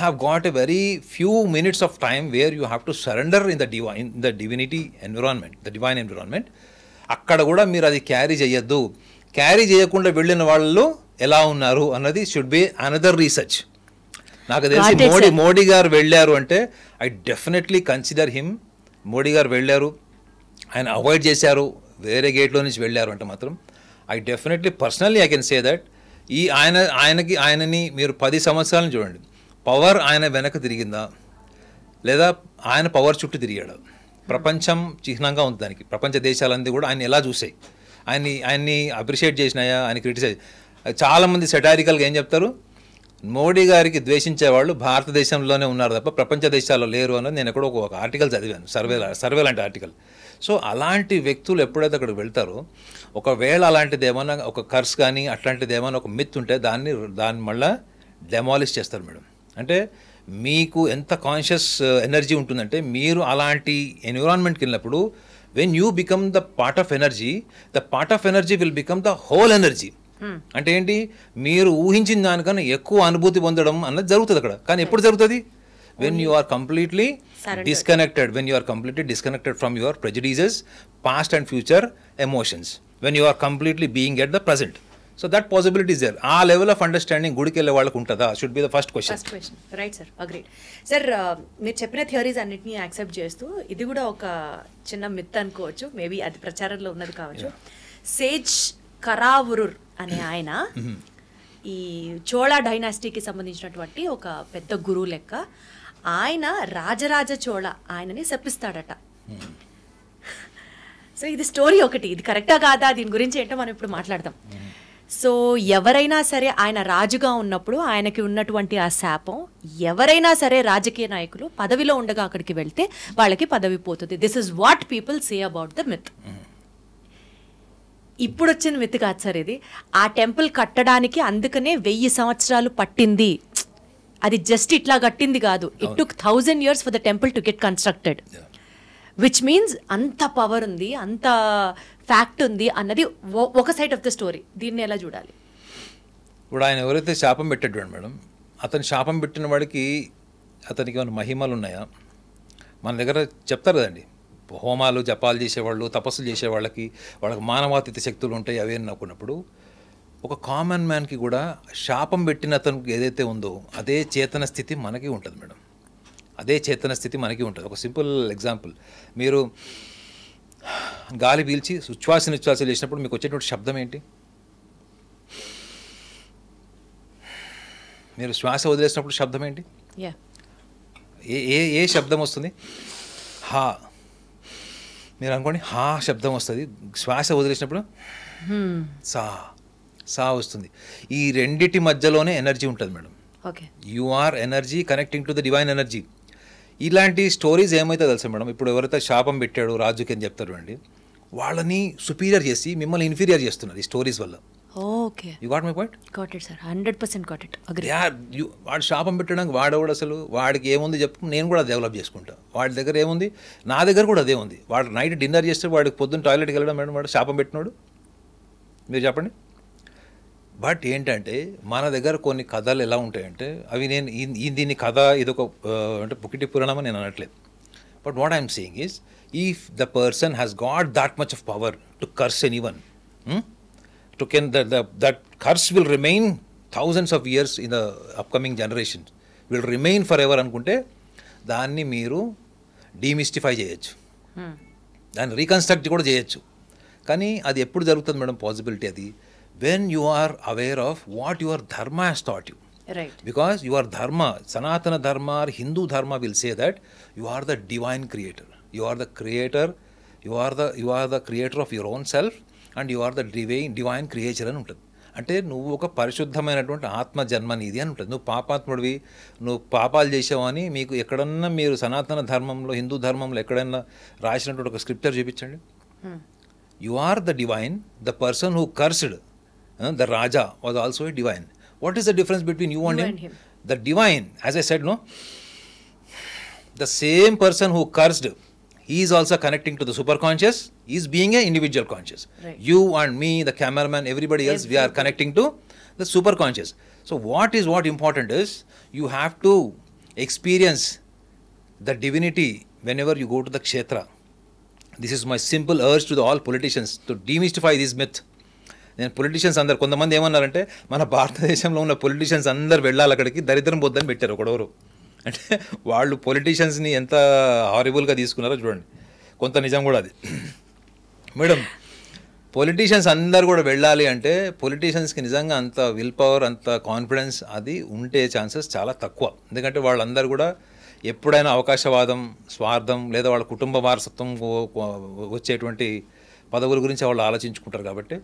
have got a very few minutes of time where you have to surrender in the divinity environment, the divine environment. అక్కడ కూడా మీరు అది క్యారీ చేయొద్దు. క్యారీ చేయకుండా వెళ్ళిన వాళ్ళు ఎలా ఉన్నారు అన్నది షుడ్ బి అనదర్ రీసెర్చ్. నాకు తెలిసి మోడీ గారు వెళ్ళారు అంటే I definitely consider him. Modi గారు వెళ్ళారు, ఆయన అవాయిడ్ చేశారు, వేరే గేట్లో నుంచి వెళ్ళారు అంటే మాత్రం I definitely personally I can say that ఆయనని మీరు 10 సంవత్సరాలను చూడండి, పవర్ ఆయన వెనక తిరిగిందా లేదా ఆయన పవర్ చుట్టూ తిరిగాడు? ప్రపంచం చిహ్నంగా ఉంది దానికి. ప్రపంచ దేశాలన్నీ కూడా ఆయన ఎలా చూసాయి, ఆయన్ని అప్రిషియేట్ చేసినాయా, ఆయన క్రిటిసైజ్. చాలామంది సెటారికల్గా ఏం చెప్తారు, మోడీ గారికి ద్వేషించేవాళ్ళు భారతదేశంలోనే ఉన్నారు తప్ప ప్రపంచ దేశాల్లో లేరు అన్నది నేను ఎక్కడో ఒక ఆర్టికల్ చదివాను, సర్వే లాంటి ఆర్టికల్. సో అలాంటి వ్యక్తులు ఎప్పుడైతే అక్కడికి వెళ్తారో, ఒకవేళ అలాంటిది ఏమన్నా ఒక కర్స్ కానీ అట్లాంటిది ఏమైనా ఒక మిత్ ఉంటే దాన్ని మళ్ళీ డెమాలిష్ చేస్తారు మేడం. అంటే మీకు ఎంత కాన్షియస్ ఎనర్జీ ఉంటుందంటే, మీరు అలాంటి ఎన్విరాన్మెంట్కి వెళ్ళినప్పుడు when you become the part of energy will become the whole energy. అంటే ఏంటి, మీరు ఊహించిన దానికన్నా ఎక్కువ అనుభూతి పొందడం అన్నది జరుగుతుంది అక్కడ. కానీ ఎప్పుడు జరుగుతుంది? when you are completely disconnected from your prejudices, past and future emotions, when you are completely being at the present. So that possibility is there. ఆ level of understanding గుడికి వెళ్ళే వాళ్ళకు ఉంటుందా should be the first question. Right sir, agreed sir. మీరు చెప్పిన theories అన్నిటినీ accept చేస్తూ ఇది కూడా ఒక చిన్న మిత్ అనుకోవచ్చు, మేబీ అది ప్రచారంలో ఉన్నది కావచ్చు. సేజ్ కరావురుర్ అనే ఆయన ఈ చోళా డైనాసిటీకి సంబంధించినటువంటి ఒక పెద్ద గురువు లెక్క. ఆయన రాజరాజ చోళ ఆయనని శపిస్తాడట. సో ఇది స్టోరీ ఒకటి, ఇది కరెక్టా కాదా దీని గురించి ఏంటో మనం ఇప్పుడు మాట్లాడదాం. సో ఎవరైనా సరే ఆయన రాజుగా ఉన్నప్పుడు ఆయనకి ఉన్నటువంటి ఆ శాపం, ఎవరైనా సరే రాజకీయ నాయకులు పదవిలో ఉండగా అక్కడికి వెళ్తే వాళ్ళకి పదవి పోతుంది. This is what people say about the myth. ఇప్పుడు వచ్చిన మిత్ కాదు సార్ ఇది. ఆ టెంపుల్ కట్టడానికి అందుకనే 1000 సంవత్సరాలు పట్టింది. అది జస్ట్ ఇట్లా కట్టింది కాదు. It took 1000 years for the temple to get constructed, which means అంత పవర్ ఉంది, అంత ఫ్యాక్ట్ ఉంది అన్నది ఒక సైడ్ ఆఫ్ ద స్టోరీ. దీన్ని ఎలా చూడాలి? ఇప్పుడు ఆయన ఎవరైతే శాపం పెట్టాడు మేడం, అతను శాపం పెట్టిన వాడికి అతనికి ఏమైనా మహిమలు ఉన్నాయా? మన దగ్గర చెప్తారు కదండి, హోమాలు జపాలు చేసేవాళ్ళు, తపస్సులు చేసేవాళ్ళకి వాళ్ళకి మానవాతీత శక్తులు ఉంటాయి అవి అని అనుకున్నప్పుడు, ఒక కామన్ మ్యాన్కి కూడా శాపం పెట్టిన అతనికి ఏదైతే ఉందో అదే చేతన స్థితి మనకి ఉంటుంది మేడం. అదే చేతన స్థితి మనకి ఉంటుంది. ఒక సింపుల్ ఎగ్జాంపుల్, మీరు గాలి పీల్చి ఉచ్ఛ్వాస నిశ్వాసాలు చేసినప్పుడు మీకు వచ్చేటువంటి శబ్దం ఏంటి? మీరు శ్వాస వదిలేసినప్పుడు శబ్దం ఏంటి? ఏ ఏ ఏ శబ్దం వస్తుంది? హా. మీరు అనుకోండి, హా శబ్దం వస్తుంది. శ్వాస వదిలేసినప్పుడు సా సా వస్తుంది. ఈ రెండిటి మధ్యలోనే ఎనర్జీ ఉంటుంది madam. Okay, you are energy connecting to the divine energy. ఇలాంటి స్టోరీస్ ఏమైతే తెలుసా మేడం, ఇప్పుడు ఎవరైతే శాపం పెట్టాడు రాజుకి అని చెప్తారు అండి, వాళ్ళని సుపీరియర్ చేసి మిమ్మల్ని ఇన్ఫీరియర్ చేస్తున్నారు ఈ స్టోరీస్ వల్ల. Okay, you got my point? Got it sir, 100% got it. Agree. వాడు శాపం పెట్టడానికి వాడేవాడు అసలు, వాడికి ఏముంది చెప్పు, నేను కూడా డెవలప్ చేసుకుంటా. వాడి దగ్గర ఏముంది, నా దగ్గర కూడా అదే ఉంది. వాడు నైట్ డిన్నర్ చేస్తే వాడికి పొద్దున్న టాయిలెట్కి వెళ్ళడం మేడం, వాడు శాపం పెట్టినాడు. మీరు చెప్పండి. బట్ ఏంటంటే మన దగ్గర కొన్ని కథలు ఎలా ఉంటాయంటే, అవి నేను దీన్ని కథ ఇదొక అంటే పుకిటి పురాణం అని నేను అనట్లేదు. But what I'm saying is, if the person has got that much of power to curse any one, to can that curse will remain thousands of years in the upcoming generations, will remain forever అనుకుంటే దాన్ని మీరు demystify చేయొచ్చు, దాన్ని reconstruct కూడా చేయొచ్చు. కానీ అది ఎప్పుడు జరుగుతుంది మేడం పాసిబిలిటీ? అది when you are aware of what your dharma has taught you. Right. Because your dharma, Sanatana dharma or Hindu dharma will say that you are the divine creator, you are the creator, you are the creator of your own self and you are the divine creature అని ఉంటుంది. అంటే నువ్వు ఒక పరిశుద్ధమైనటువంటి ఆత్మ జన్మ నీది అని ఉంటుంది. నువ్వు పాపాత్ముడివి, నువ్వు పాపాలు చేసావు అని మీకు ఎక్కడన్నా మీరు సనాతన ధర్మంలో, హిందూ ధర్మంలో ఎక్కడన్నా రాసినటువంటి ఒక స్క్రిప్చర్ చూపించండి. You are the divine, the person who cursed the raja was also a divine. What is the difference between you and him? The divine, as I said, no, the same person who cursed, he is also connecting to the superconscious. He is being an individual conscious. Right. You and me, the cameraman, everybody else, we are connecting to the superconscious. So what important is, you have to experience the divinity whenever you go to the kshetra. This is my simple urge to all politicians to demystify this myth. నేను politicians అందరు, కొంతమంది ఏమన్నారంటే మన భారతదేశంలో ఉన్న politicians అందరు వెళ్ళాలి అక్కడికి, దరిద్రం పోద్దని పెట్టారు ఒకడెవరు. అంటే వాళ్ళు పొలిటీషియన్స్ని ఎంత హారిబుల్గా తీసుకున్నారో చూడండి. కొంత నిజం కూడా అది మేడం. పొలిటీషియన్స్ అందరు కూడా వెళ్ళాలి అంటే పొలిటీషియన్స్కి నిజంగా అంత విల్ పవర్, అంత కాన్ఫిడెన్స్ అది ఉంటే ఛాన్సెస్ చాలా తక్కువ. ఎందుకంటే వాళ్ళందరూ కూడా ఎప్పుడైనా అవకాశవాదం, స్వార్థం లేదా వాళ్ళ కుటుంబ వారసత్వం వచ్చేటువంటి పదవుల గురించి వాళ్ళు ఆలోచించుకుంటారు. కాబట్టి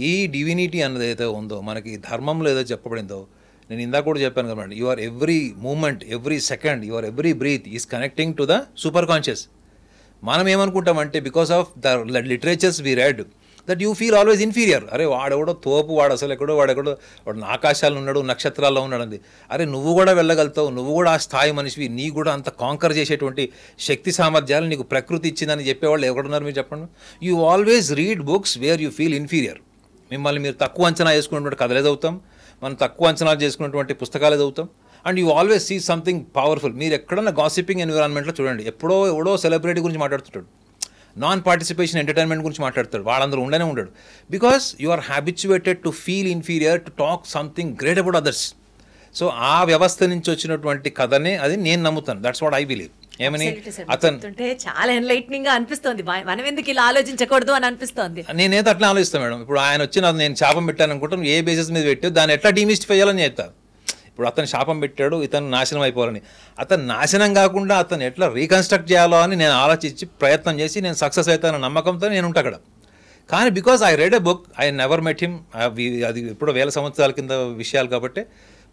ఈ డివినిటీ అన్నది ఏదైతే ఉందో, మనకి ధర్మంలో ఏదో చెప్పబడిందో, నేను ఇందాక కూడా చెప్పాను కదండి, your every moment, every second, your every breath is connecting to the super conscious. మనం ఏమనుకుంటామంటే, because of the literatures we read, that you feel always inferior. అరే వాడెవడో తోపు, వాడు అసలు ఎక్కడో, వాడు ఆకాశాలు ఉన్నాడు, నక్షత్రాల్లో ఉన్నాడు అంది. అరే నువ్వు కూడా వెళ్ళగలుగుతావు, నువ్వు కూడా ఆ స్థాయి మనిషివి, నీ కూడా అంత కాంకర్ చేసేటువంటి శక్తి సామర్థ్యాలు నీకు ప్రకృతి ఇచ్చిందని చెప్పేవాళ్ళు ఎక్కడున్నారు మీరు చెప్పండి. You always read books where you feel inferior. మిమ్మల్ని మీరు తక్కువ అంచనా వేసుకున్నటువంటి కథలే చదువుతాం, మనం తక్కువ అంచనా చేసుకున్నటువంటి పుస్తకాలే చదువుతాం. And you always see something powerful. మీరు ఎక్కడన్నా గాసిపింగ్ ఎన్విరాన్మెంట్లో చూడండి, ఎవడో సెలబ్రిటీ గురించి మాట్లాడుతుంటాడు, నాన్ పార్టిసిపేషన్ ఎంటర్టైన్మెంట్ గురించి మాట్లాడతాడు, వాళ్ళందరూ ఉండనే ఉండడు. Because you are habituated to feel inferior, to talk something great about others. So ఆ వ్యవస్థ నుంచి వచ్చినటువంటి కథనే అది నేను నమ్ముతాను. That's what I believe. ఏమని అతను చాలా ఎన్లైట్నింగ్ గా అనిపిస్తుంది, మనం ఎందుకు ఇలా ఆలోచించకూడదు అని అనిపిస్తుంది. నేనైతే అట్లా ఆలోచిస్తాను మేడం. ఇప్పుడు ఆయన వచ్చి నేను శాపం పెట్టాను అనుకుంటాను, ఏ బేసిస్ మీద పెట్టి దాన్ని ఎట్లా డీమిస్టిఫై చేయాలని చెప్తాను. ఇప్పుడు అతను శాపం పెట్టాడు, ఇతను నాశనం అయిపోవాలని, అతను నాశనం కాకుండా అతను ఎట్లా రీకన్స్ట్రక్ట్ చేయాలో అని నేను ఆలోచించి ప్రయత్నం చేసి నేను సక్సెస్ అవుతానన్న నమ్మకంతో నేను ఉంటా అక్కడ. కానీ because I read a book, I never met him, అది ఎప్పుడో 1000 సంవత్సరాల కింద విషయాలు కాబట్టి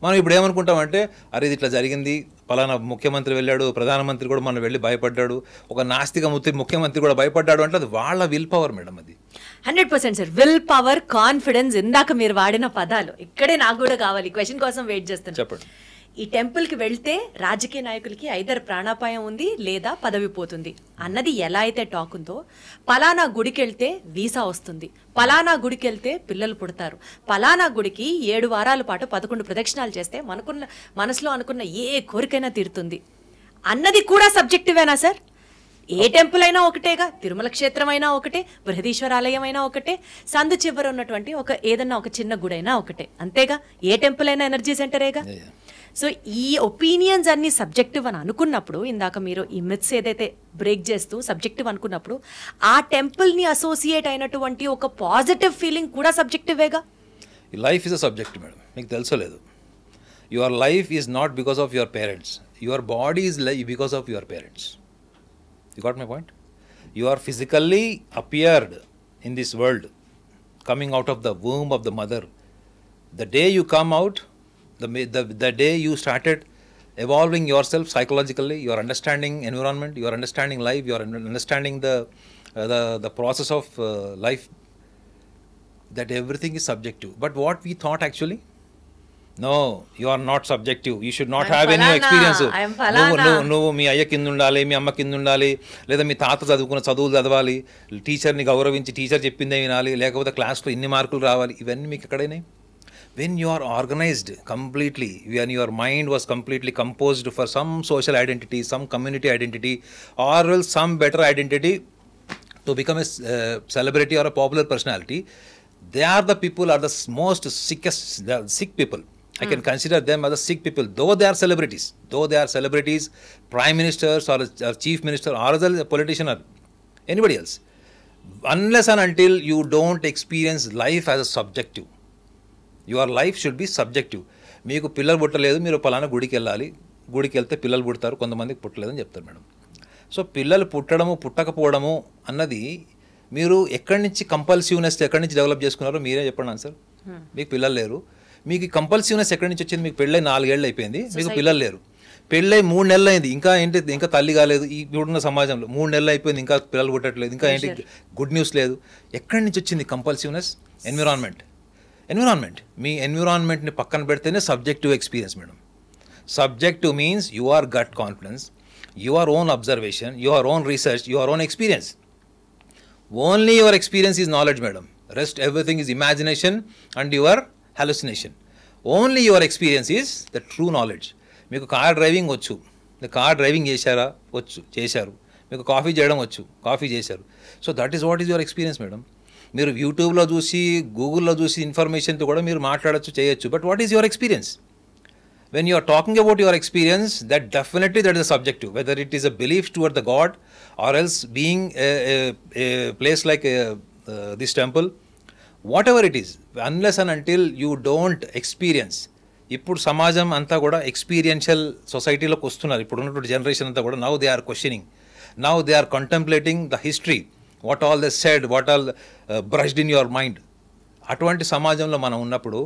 మనం ఇప్పుడు ఏమనుకుంటామంటే, అరే ఇది ఇట్లా జరిగింది, పలానా ముఖ్యమంత్రి వెళ్ళాడు, ప్రధానమంత్రి కూడా మనం వెళ్ళి భయపడ్డాడు, ఒక నాస్తిక ముఖ్యమంత్రి కూడా భయపడ్డాడు అంటే అది వాళ్ళ విల్ పవర్ మేడం. అది 100% సార్, విల్ పవర్, కాన్ఫిడెన్స్, ఇందాక మీరు వాడిన పదాలు ఇక్కడే నాకు కూడా కావాలి. క్వశ్చన్ కోసం వెయిట్ చేస్తాను. చెప్పండి. ఈ టెంపుల్కి వెళ్తే రాజకీయ నాయకులకి ఐదర్ ప్రాణాపాయం ఉంది లేదా పదవి పోతుంది అన్నది ఎలా అయితే టాక్ ఉందో, పలానా గుడికి వెళ్తే వీసా వస్తుంది, పలానా గుడికి వెళ్తే పిల్లలు పుడతారు, పలానా గుడికి 7 వారాల పాటు 11 ప్రదక్షిణాలు చేస్తే మనసులో అనుకున్న ఏ కోరికైనా తీరుతుంది అన్నది కూడా సబ్జెక్టివేనా సార్? ఏ టెంపుల్ అయినా ఒకటేగా, తిరుమల క్షేత్రం అయినా ఒకటే, బృహదీశ్వర ఆలయం అయినా ఒకటే, సందు చివర ఉన్నటువంటి ఏదన్నా ఒక చిన్న గుడైనా ఒకటే, అంతేగా? ఏ టెంపుల్ అయినా ఎనర్జీ సెంటరేగా. సో ఈ ఒపీనియన్స్ అన్ని సబ్జెక్టివ్ అని అనుకున్నప్పుడు, ఇందాక మీరు ఈ మిత్స్ ఏదైతే బ్రేక్ చేస్తూ సబ్జెక్టివ్ అనుకున్నప్పుడు, ఆ టెంపుల్ని అసోసియేట్ అయినటువంటి ఒక పాజిటివ్ ఫీలింగ్ కూడా సబ్జెక్టివేగా. Life is a subject madam, మీకు తెలుసలేదు. Your life is not because of your parents, your body is because of your parents. You got my point? You are physically appeared in this world, coming out of the womb of the mother. The day you come out, the day you started evolving yourself psychologically, you are understanding environment, you are understanding life, you are understanding the process of life, that everything is subjective. But what we thought actually, no, you are not subjective, you should not have any experience. నువ్వు మీ అయ్య కింద ఉండాలి, మీ అమ్మ కింద ఉండాలి, లేదా మీ తాత చదువుకున్న చదువులు చదవాలి, టీచర్ని గౌరవించి టీచర్ చెప్పిందే వినాలి, లేకపోతే క్లాస్లో ఇన్ని మార్కులు రావాలి, ఇవన్నీ మీకు ఎక్కడైనాయి? When you are organized completely, when your mind was completely composed for some social identity, some community identity, or else some better identity to become a celebrity or a popular personality, they are the people are the most sickest, the sick people. I can consider them as the sick people, though they are celebrities, prime ministers or chief minister or as a politician or anybody else. Unless and until you don't experience life as a subjective, your life should be subjective. మీకు పిల్లలు పుట్టలేదు, మీరు పలానా గుడికి వెళ్ళాలి, గుడికి వెళ్తే పిల్లలు పుడతారు, కొంతమందికి పుట్టలేదని చెప్తారు మేడం. సో పిల్లలు పుట్టడము పుట్టకపోవడము అన్నది మీరు ఎక్కడి నుంచి కంపల్సివ్నెస్ ఎక్కడి నుంచి డెవలప్ చేసుకున్నారో మీరే చెప్పండి ఆన్సర్. మీకు పిల్లలు లేరు, మీకు కంపల్సివ్నెస్ ఎక్కడి నుంచి వచ్చింది? మీకు పెళ్ళై 4 ఏళ్ళు అయిపోయింది, మీకు పిల్లలు లేరు. పెళ్ళై 3 నెలలు అయింది, ఇంకా ఏంటి, ఇంకా తల్లి కాలేదు. ఇప్పుడున్న సమాజంలో 3 నెలలు అయిపోయింది, ఇంకా పిల్లలు పుట్టట్లేదు, ఇంకా ఏంటి గుడ్ న్యూస్ లేదు. ఎక్కడి నుంచి వచ్చింది కంపల్సివ్నెస్? ఎన్విరాన్మెంట్. మీ ఎన్విరాన్మెంట్ని పక్కన పెడితేనే subjective experience madam. Subjective means your gut confidence, your own observation, your own research, your own experience. Only your experience is knowledge, madam. Rest everything is imagination and your hallucination. Only your experience is the true knowledge. మీకు car driving వచ్చు, car driving చేశారు. మీకు coffee చేయడం వచ్చు, coffee చేశారు. So that is what is your experience madam. మీరు యూట్యూబ్లో చూసి, గూగుల్లో చూసి ఇన్ఫర్మేషన్తో కూడా మీరు మాట్లాడచ్చు, చేయొచ్చు. But what is your experience? When you are talking about your experience, that definitely that is a subjective, whether it is a belief toward the God or else being a place like this temple, whatever it is, unless and until you don't experience. ఇప్పుడు సమాజం అంతా కూడా experiential సొసైటీలోకి వస్తున్నారు. ఇప్పుడు ఉన్నటువంటి generation అంతా కూడా now they are questioning, now they are contemplating the history, what all they said, what all brushed in your mind. అటువంటి సమాజంలో మనం ఉన్నప్పుడు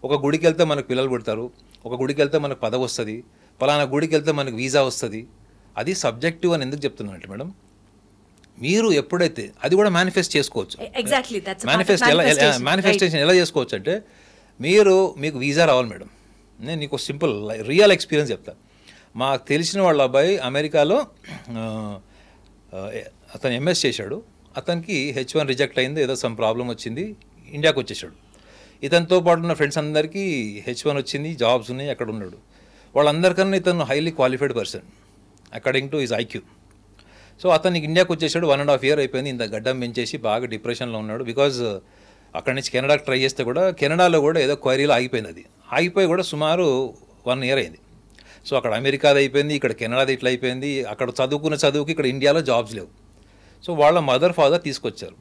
ఒక గుడికి వెళ్తే మనకు పిల్లలు పుడతారు, ఒక గుడికి వెళ్తే మనకు పదవి వస్తుంది, పలానా గుడికి వెళ్తే మనకు వీసా వస్తుంది. అది సబ్జెక్టివ్ అని ఎందుకు చెప్తున్నానంటే మేడం, మీరు ఎప్పుడైతే అది కూడా మేనిఫెస్ట్ చేసుకోవచ్చు. మేనిఫెస్టేషన్ ఎలా చేసుకోవచ్చు అంటే, మీకు వీసా రావాలి మేడం. నేను నీకు సింపుల్ రియల్ ఎక్స్పీరియన్స్ చెప్తా. మాకు తెలిసిన వాళ్ళ అబ్బాయి అమెరికాలో అతను ఎంఎస్ చేశాడు. అతనికి H1 రిజెక్ట్ అయింది, ఏదో సమ్ ప్రాబ్లం వచ్చింది, ఇండియాకి వచ్చేసాడు. ఇతనితో పాటు ఉన్న ఫ్రెండ్స్ అందరికీ H1 వచ్చింది, జాబ్స్ ఉన్నాయి, అక్కడ ఉన్నాడు. వాళ్ళందరికన్నా ఇతను highly qualified person according to his IQ. So అతనికి ఇండియాకి వచ్చేసాడు, 1.5 year అయిపోయింది. ఇంత గడ్డం పెంచేసి బాగా డిప్రెషన్లో ఉన్నాడు. బికాజ్ అక్కడి నుంచి కెనడాకి ట్రై చేస్తే కూడా కెనడాలో కూడా ఏదో క్వైరీలో ఆగిపోయింది. అది ఆగిపోయి కూడా సుమారు 1 year అయింది. సో అక్కడ అమెరికాది అయిపోయింది, ఇక్కడ కెనడాది ఇట్లా అయిపోయింది. అక్కడ చదువుకున్న చదువుకి ఇక్కడ ఇండియాలో జాబ్స్ లేవు. సో వాళ్ళ మదర్ ఫాదర్ తీసుకొచ్చారు.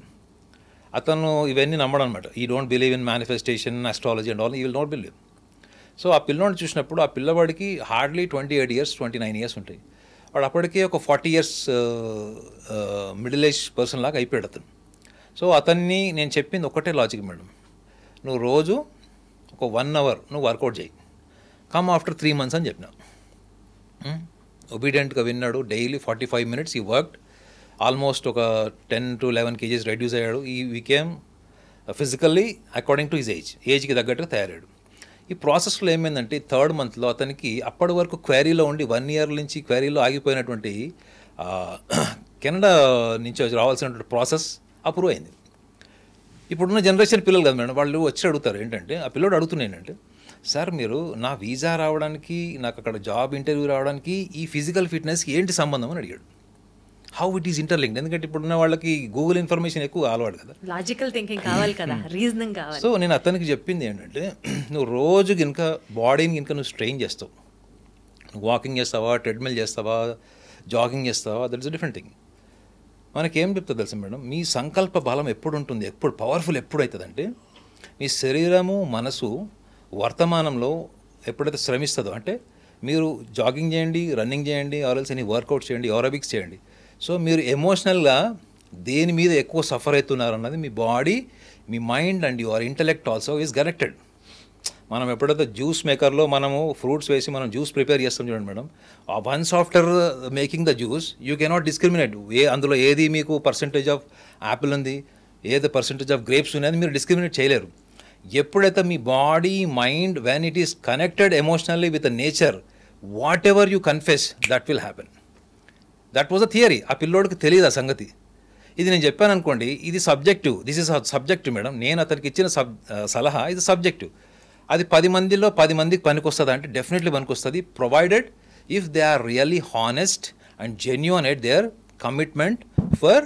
అతను ఇవన్నీ నమ్మడం అనమాట. ఈ don't believe in manifestation, astrology and all, ఈ విల్ నాట్ బిలీవ్. సో ఆ పిల్లోడిని చూసినప్పుడు ఆ పిల్లవాడికి హార్డ్లీ 28 years 29 years ఉంటాయి. వాడు అప్పటికే ఒక 40 years మిడిల్ ఏజ్ పర్సన్ లాగా అయిపోయాడు అతను. సో అతన్ని నేను చెప్పింది ఒకటే లాజిక్ మేడం, నువ్వు రోజు ఒక 1 hour నువ్వు వర్కౌట్ చేయి, కమ్ ఆఫ్టర్ 3 months అని చెప్పినా. ఒబీడియంట్గా విన్నాడు. డైలీ 45 minutes ఈ వర్క్డ్. ఆల్మోస్ట్ ఒక 10 to 11 kgs రెడ్యూస్ అయ్యాడు. ఈ we came physically according to his ఏజ్కి తగ్గట్టుగా తయారయ్యాడు. ఈ ప్రాసెస్లో ఏమైందంటే 3rd మంత్లో అతనికి అప్పటి వరకు క్వారీలో ఉండి 1 year నుంచి క్వారీలో ఆగిపోయినటువంటి కెనడా నుంచి రావాల్సినటువంటి ప్రాసెస్ అప్రూవ్ అయింది. ఇప్పుడున్న జనరేషన్ పిల్లలు కదా మేడం, వాళ్ళు వచ్చి అడుగుతారు ఏంటంటే, ఆ పిల్లోడు అడుగుతున్నాయి ఏంటంటే, సార్ మీరు నా వీసా రావడానికి, నాకు అక్కడ జాబ్ ఇంటర్వ్యూ రావడానికి ఈ ఫిజికల్ ఫిట్నెస్కి ఏంటి సంబంధం అని అడిగాడు. హౌ ఇట్ ఈస్ ఇంటర్లింక్డ్, ఎందుకంటే ఇప్పుడున్న వాళ్ళకి గూగుల్ ఇన్ఫర్మేషన్ ఎక్కువ అలవాడు కదా, లాజికల్ థింకింగ్ కావాలి కదా, రీజనింగ్ కావాలి. సో నేను అతనికి చెప్పింది ఏంటంటే, నువ్వు రోజు కనుక బాడీని కనుక నువ్వు స్ట్రెయిన్ చేస్తావు, వాకింగ్ చేస్తావా, ట్రెడ్మిల్ చేస్తావా, జాగింగ్ చేస్తావా, that is a different thing. మనకేం చెప్తుంది తెలుసు మేడం, మీ సంకల్ప బలం ఎప్పుడు ఉంటుంది, ఎప్పుడు పవర్ఫుల్ ఎప్పుడు అవుతుందంటే, మీ శరీరము మనసు వర్తమానంలో ఎప్పుడైతే శ్రమిస్తుందో, అంటే మీరు జాగింగ్ చేయండి, రన్నింగ్ చేయండి, ఆర్ఎల్స్ ఎనీ వర్కౌట్ చేయండి, ఏరోబిక్స్ చేయండి, సో మీరు ఎమోషనల్గా దేని మీద ఎక్కువ సఫర్ అవుతున్నారు అన్నది మీ బాడీ, మీ mind and your intellect also is connected. మనం ఎప్పుడైతే జ్యూస్ మేకర్లో మనము ఫ్రూట్స్ వేసి మనం జ్యూస్ ప్రిపేర్ చేస్తాం చూడండి madam, once after making the juice you cannot discriminate అందులో ఏది మీకు పర్సంటేజ్ ఆఫ్ యాపిల్ ఉంది, ఏది పర్సంటేజ్ ఆఫ్ గ్రేప్స్ ఉన్నది మీరు డిస్క్రిమినేట్ చేయలేరు. ఎప్పుడైతే మీ body mind when it is connected emotionally with nature, whatever you confess that will happen. That was a theory. ఆ పిల్లోడికి తెలియదు ఆ సంగతి. ఇది నేను చెప్పాను అనుకోండి, ఇది subjective, this is subjective madam, నేను అతనికి ఇచ్చిన సలహా ఇది సబ్జెక్టివ్. అది 10 మందిలో 10 మందికి పనికొస్తుందా అంటే డెఫినెట్లీ పనికొస్తుంది, provided if they are really honest and genuine at their commitment for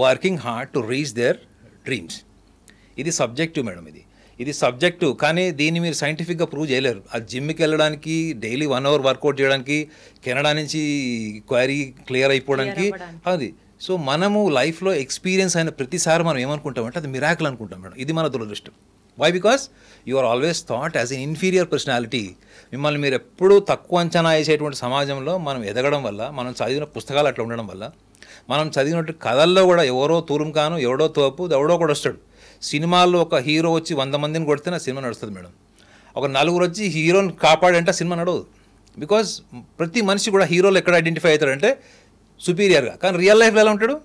working hard to reach their dreams. ఇది సబ్జెక్టివ్ మేడం, ఇది సబ్జెక్టివ్, కానీ దీన్ని మీరు సైంటిఫిక్గా ప్రూవ్ చేయలేరు. ఆ జిమ్కి వెళ్ళడానికి, డైలీ 1 hour వర్కౌట్ చేయడానికి, కెనడా నుంచి క్వైరీ క్లియర్ అయిపోవడానికి అది. సో మనము లైఫ్లో ఎక్స్పీరియన్స్ అయిన ప్రతిసారి మనం ఏమనుకుంటామంటే అది మిరాకిల్ అనుకుంటాం మేడం. ఇది మన దురదృష్టం. Why? Because you are always thought as an inferior personality. మిమ్మల్ని మీరు ఎప్పుడూ తక్కువ అంచనా వేసేటువంటి సమాజంలో మనం ఎదగడం వల్ల, మనం చదివిన పుస్తకాలు అట్లా ఉండడం వల్ల, మనం చదివినట్టు కథల్లో కూడా ఎవరో తూరుంకాను, ఎవడో తోపు, ఎవడో కూడా వస్తాడు. సినిమాల్లో ఒక హీరో వచ్చి 100 మందిని కొడితే నా సినిమా నడుస్తుంది మేడం. ఒక 4 వచ్చి హీరోని కాపాడంటే సినిమా నడవదు. బికాజ్ ప్రతి మనిషి కూడా హీరోలు ఎక్కడ ఐడెంటిఫై అవుతాడంటే సుపీరియర్గా, కానీ రియల్ లైఫ్లో ఎలా ఉంటాడు?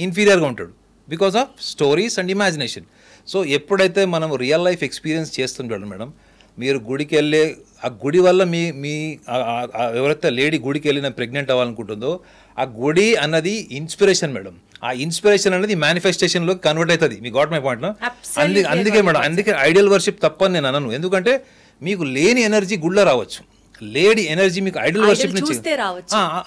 ఇన్ఫీరియర్గా ఉంటాడు, because of stories and imagination. So ఎప్పుడైతే మనం రియల్ లైఫ్ ఎక్స్పీరియన్స్ చేస్తుంటాడు మేడం, మీరు గుడికి వెళ్ళే ఆ గుడి వల్ల మీ ఎవరైతే లేడీ గుడికి వెళ్ళిన ప్రెగ్నెంట్ అవ్వాలనుకుంటుందో, ఆ గుడి అన్నది ఇన్స్పిరేషన్ మేడం. ఆ ఇన్స్పిరేషన్ అనేది మేనిఫెస్టేషన్లో కన్వర్ట్ అవుతుంది. మీ గాట్ మై పాయింట్. అందుకే మేడం, అందుకే ఐడియల్ వర్షిప్ తప్పని నేను అనను. ఎందుకంటే మీకు లేని ఎనర్జీ గుళ్ళో రావచ్చు, లేడీ ఎనర్జీ మీకు ఐడియల్ వర్షిప్ నుంచి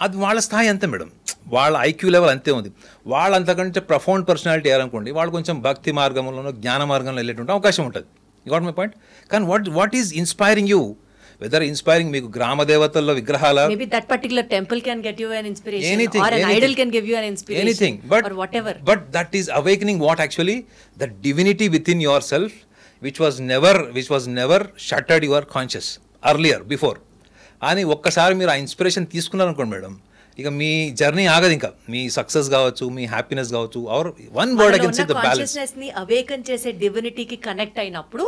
అది వాళ్ళ స్థాయి అంతే మేడం, వాళ్ళ ఐక్యూ లెవెల్ అంతే ఉంది. వాళ్ళు అంతకంటే ప్రఫౌండ్ పర్సనాలిటీ అయ్యారనుకోండి, వాళ్ళు కొంచెం భక్తి మార్గంలోనో జ్ఞాన మార్గంలో వెళ్ళేటువంటి అవకాశం ఉంటుంది. You got my point. కానీ what is inspiring you? Whether inspiring మీకు గ్రామ దేవతల్లో విగ్రహాల, maybe that particular temple can get you an inspiration, anything, or an anything, idol can give you an inspiration, anything, or whatever. But that is awakening what actually the divinity within yourself, which was never shuttered your conscious earlier before. అని ఒక్కసారి మీరు ఆ inspiration తీసుకున్నారనుకోండి madam, ఇక మీ journey ఆగదు. ఇంకా మీ success కావచ్చు, మీ హ్యాపీనెస్ కావచ్చు, or one word I can say the balance. Consciousness ని అవేకన్ చేసే డివినిటీకి కనెక్ట్ అయినప్పుడు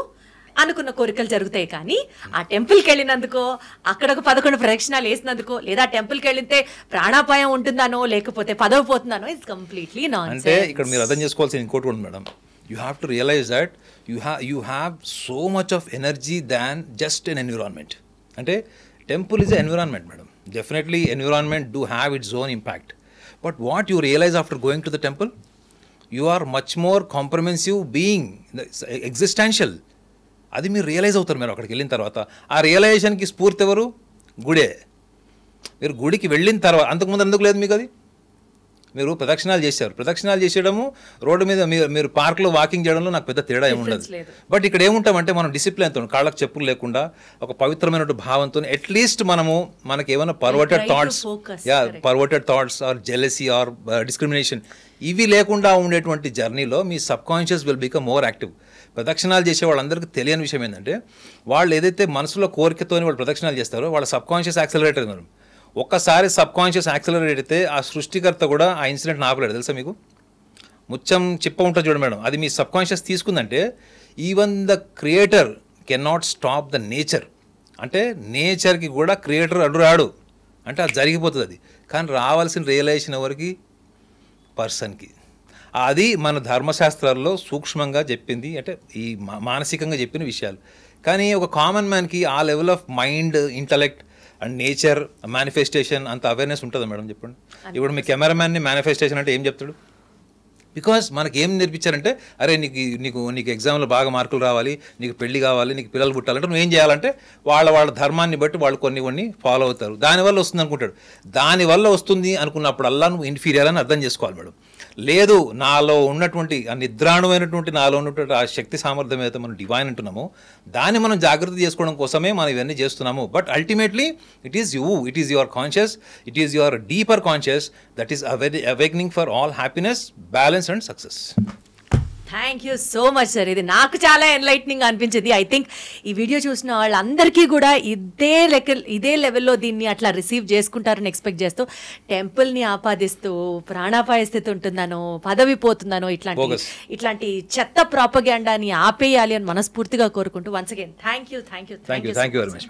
అనుకున్న కోరికలు జరుగుతాయి. కానీ ఆ టెంపుల్కి వెళ్ళినందుకో, అక్కడ ఒక 11 ప్రదక్షిణాలు వేసినందుకో, లేదా టెంపుల్కి వెళ్తే ప్రాణాపాయం ఉంటుందానో, లేకపోతే పదవి పోతుందానో, ఇట్స్ కంప్లీట్లీ నాన్సెన్స్. అంటే ఇక్కడ మీరు అర్థం చేసుకోవాల్సిన ఇంకోటి ఉంది madam. You have to realise that you have so much of energy than just an environment. అంటే temple is a environment madam. Definitely environment do have its own impact, but what you realize after going to the temple, you are much more comprehensive being, existential. అది మీరు realise అవుతారు మీరు అక్కడికి వెళ్ళిన తర్వాత. ఆ రియలైజేషన్కి స్ఫూర్తి ఎవరు? గుడే. మీరు గుడికి వెళ్ళిన తర్వాత, అంతకుముందు ఎందుకు లేదు మీకు అది? మీరు ప్రదక్షిణాలు చేశారు, ప్రదక్షిణాలు చేసేయడము, రోడ్డు మీద మీరు పార్క్లో వాకింగ్ చేయడంలో నాకు పెద్ద తేడా ఏముండదు. బట్ ఇక్కడ ఏముంటామంటే మనం డిసిప్లిన్తో, కాళ్ళకు చెప్పులు లేకుండా, ఒక పవిత్రమైన భావంతో, అట్లీస్ట్ మనకి ఏమైనా perverted thoughts or jealousy or discrimination ఇవి లేకుండా ఉండేటువంటి జర్నీలో మీ subconscious will become more active. ప్రదక్షిణాలు చేసే వాళ్ళందరికీ తెలియని విషయం ఏంటంటే, వాళ్ళు ఏదైతే మనసులో కోరికతోని వాళ్ళు ప్రదక్షిణాలు చేస్తారో వాళ్ళ సబ్ కాన్షియస్ యాక్సలరేటర్ ఉన్నారు. ఒక్కసారి సబ్ కాన్షియస్ యాక్సలరేట్ అయితే ఆ సృష్టికర్త కూడా ఆ ఇన్సిడెంట్ ఆపలేడు. తెలుసా మీకు? ముచ్చం చిప్ప ఉంటుంది చూడండి మేడం, అది మీ సబ్ కాన్షియస్ తీసుకుందంటే even the creator can not stop the nature. అంటే నేచర్కి కూడా క్రియేటర్ అడ్డురాడు, అంటే అది జరిగిపోతుంది. అది కానీ రావాల్సిన రియలైజేషన్ ఎవరికి? పర్సన్కి. అది మన ధర్మశాస్త్రాల్లో సూక్ష్మంగా చెప్పింది, అంటే ఈ మానసికంగా చెప్పిన విషయాలు. కానీ ఒక కామన్ మ్యాన్కి ఆ level of mind, intellect and nature manifestation అంత అవేర్నెస్ ఉంటుందా మేడం చెప్పండి? ఇప్పుడు మీ కెమెరామ్యాన్ని మేనిఫెస్టేషన్ అంటే ఏం చెప్తాడు? బికాస్ మనకి ఏం నేర్పించారంటే, అరే నీకు ఎగ్జామ్లో బాగా మార్కులు రావాలి, నీకు పెళ్లి కావాలి, నీకు పిల్లలు పుట్టాలంటే నువ్వు ఏం చేయాలంటే వాళ్ళ ధర్మాన్ని బట్టి వాళ్ళు కొన్ని ఫాలో అవుతారు. దానివల్ల వస్తుంది అనుకుంటాడు. దానివల్ల వస్తుంది అనుకున్నప్పుడల్లా నువ్వు ఇన్ఫీరియర్ అని అర్థం చేసుకోవాలి మేడం. లేదు, నాలో ఉన్నటువంటి ఆ నిద్రాణమైనటువంటి నాలో ఉన్నటువంటి ఆ శక్తి సామర్థ్యం ఏదైతే మనం డివైన్ అంటున్నామో దాన్ని మనం జాగ్రత్త చేసుకోవడం కోసమే మనం ఇవన్నీ చేస్తున్నాము. But ultimately it is your conscious, it is your deeper conscious that is awakening for all happiness, balance and success. Thank you so much sir. ఇది నాకు చాలా ఎన్లైట్నింగ్ అనిపించింది. ఐ థింక్ ఈ వీడియో చూసిన వాళ్ళందరికీ కూడా ఇదే లెవెల్లో దీన్ని అట్లా రిసీవ్ చేసుకుంటారని ఎక్స్పెక్ట్ చేస్తూ, టెంపుల్ని ఆపాదిస్తూ ప్రాణాపాయ స్థితి ఉంటుందనో, పదవి పోతుందనో, ఇట్లాంటి చెత్త ప్రాపగాండాని ఆపేయాలి అని మనస్ఫూర్తిగా కోరుకుంటూ once again thank you very much.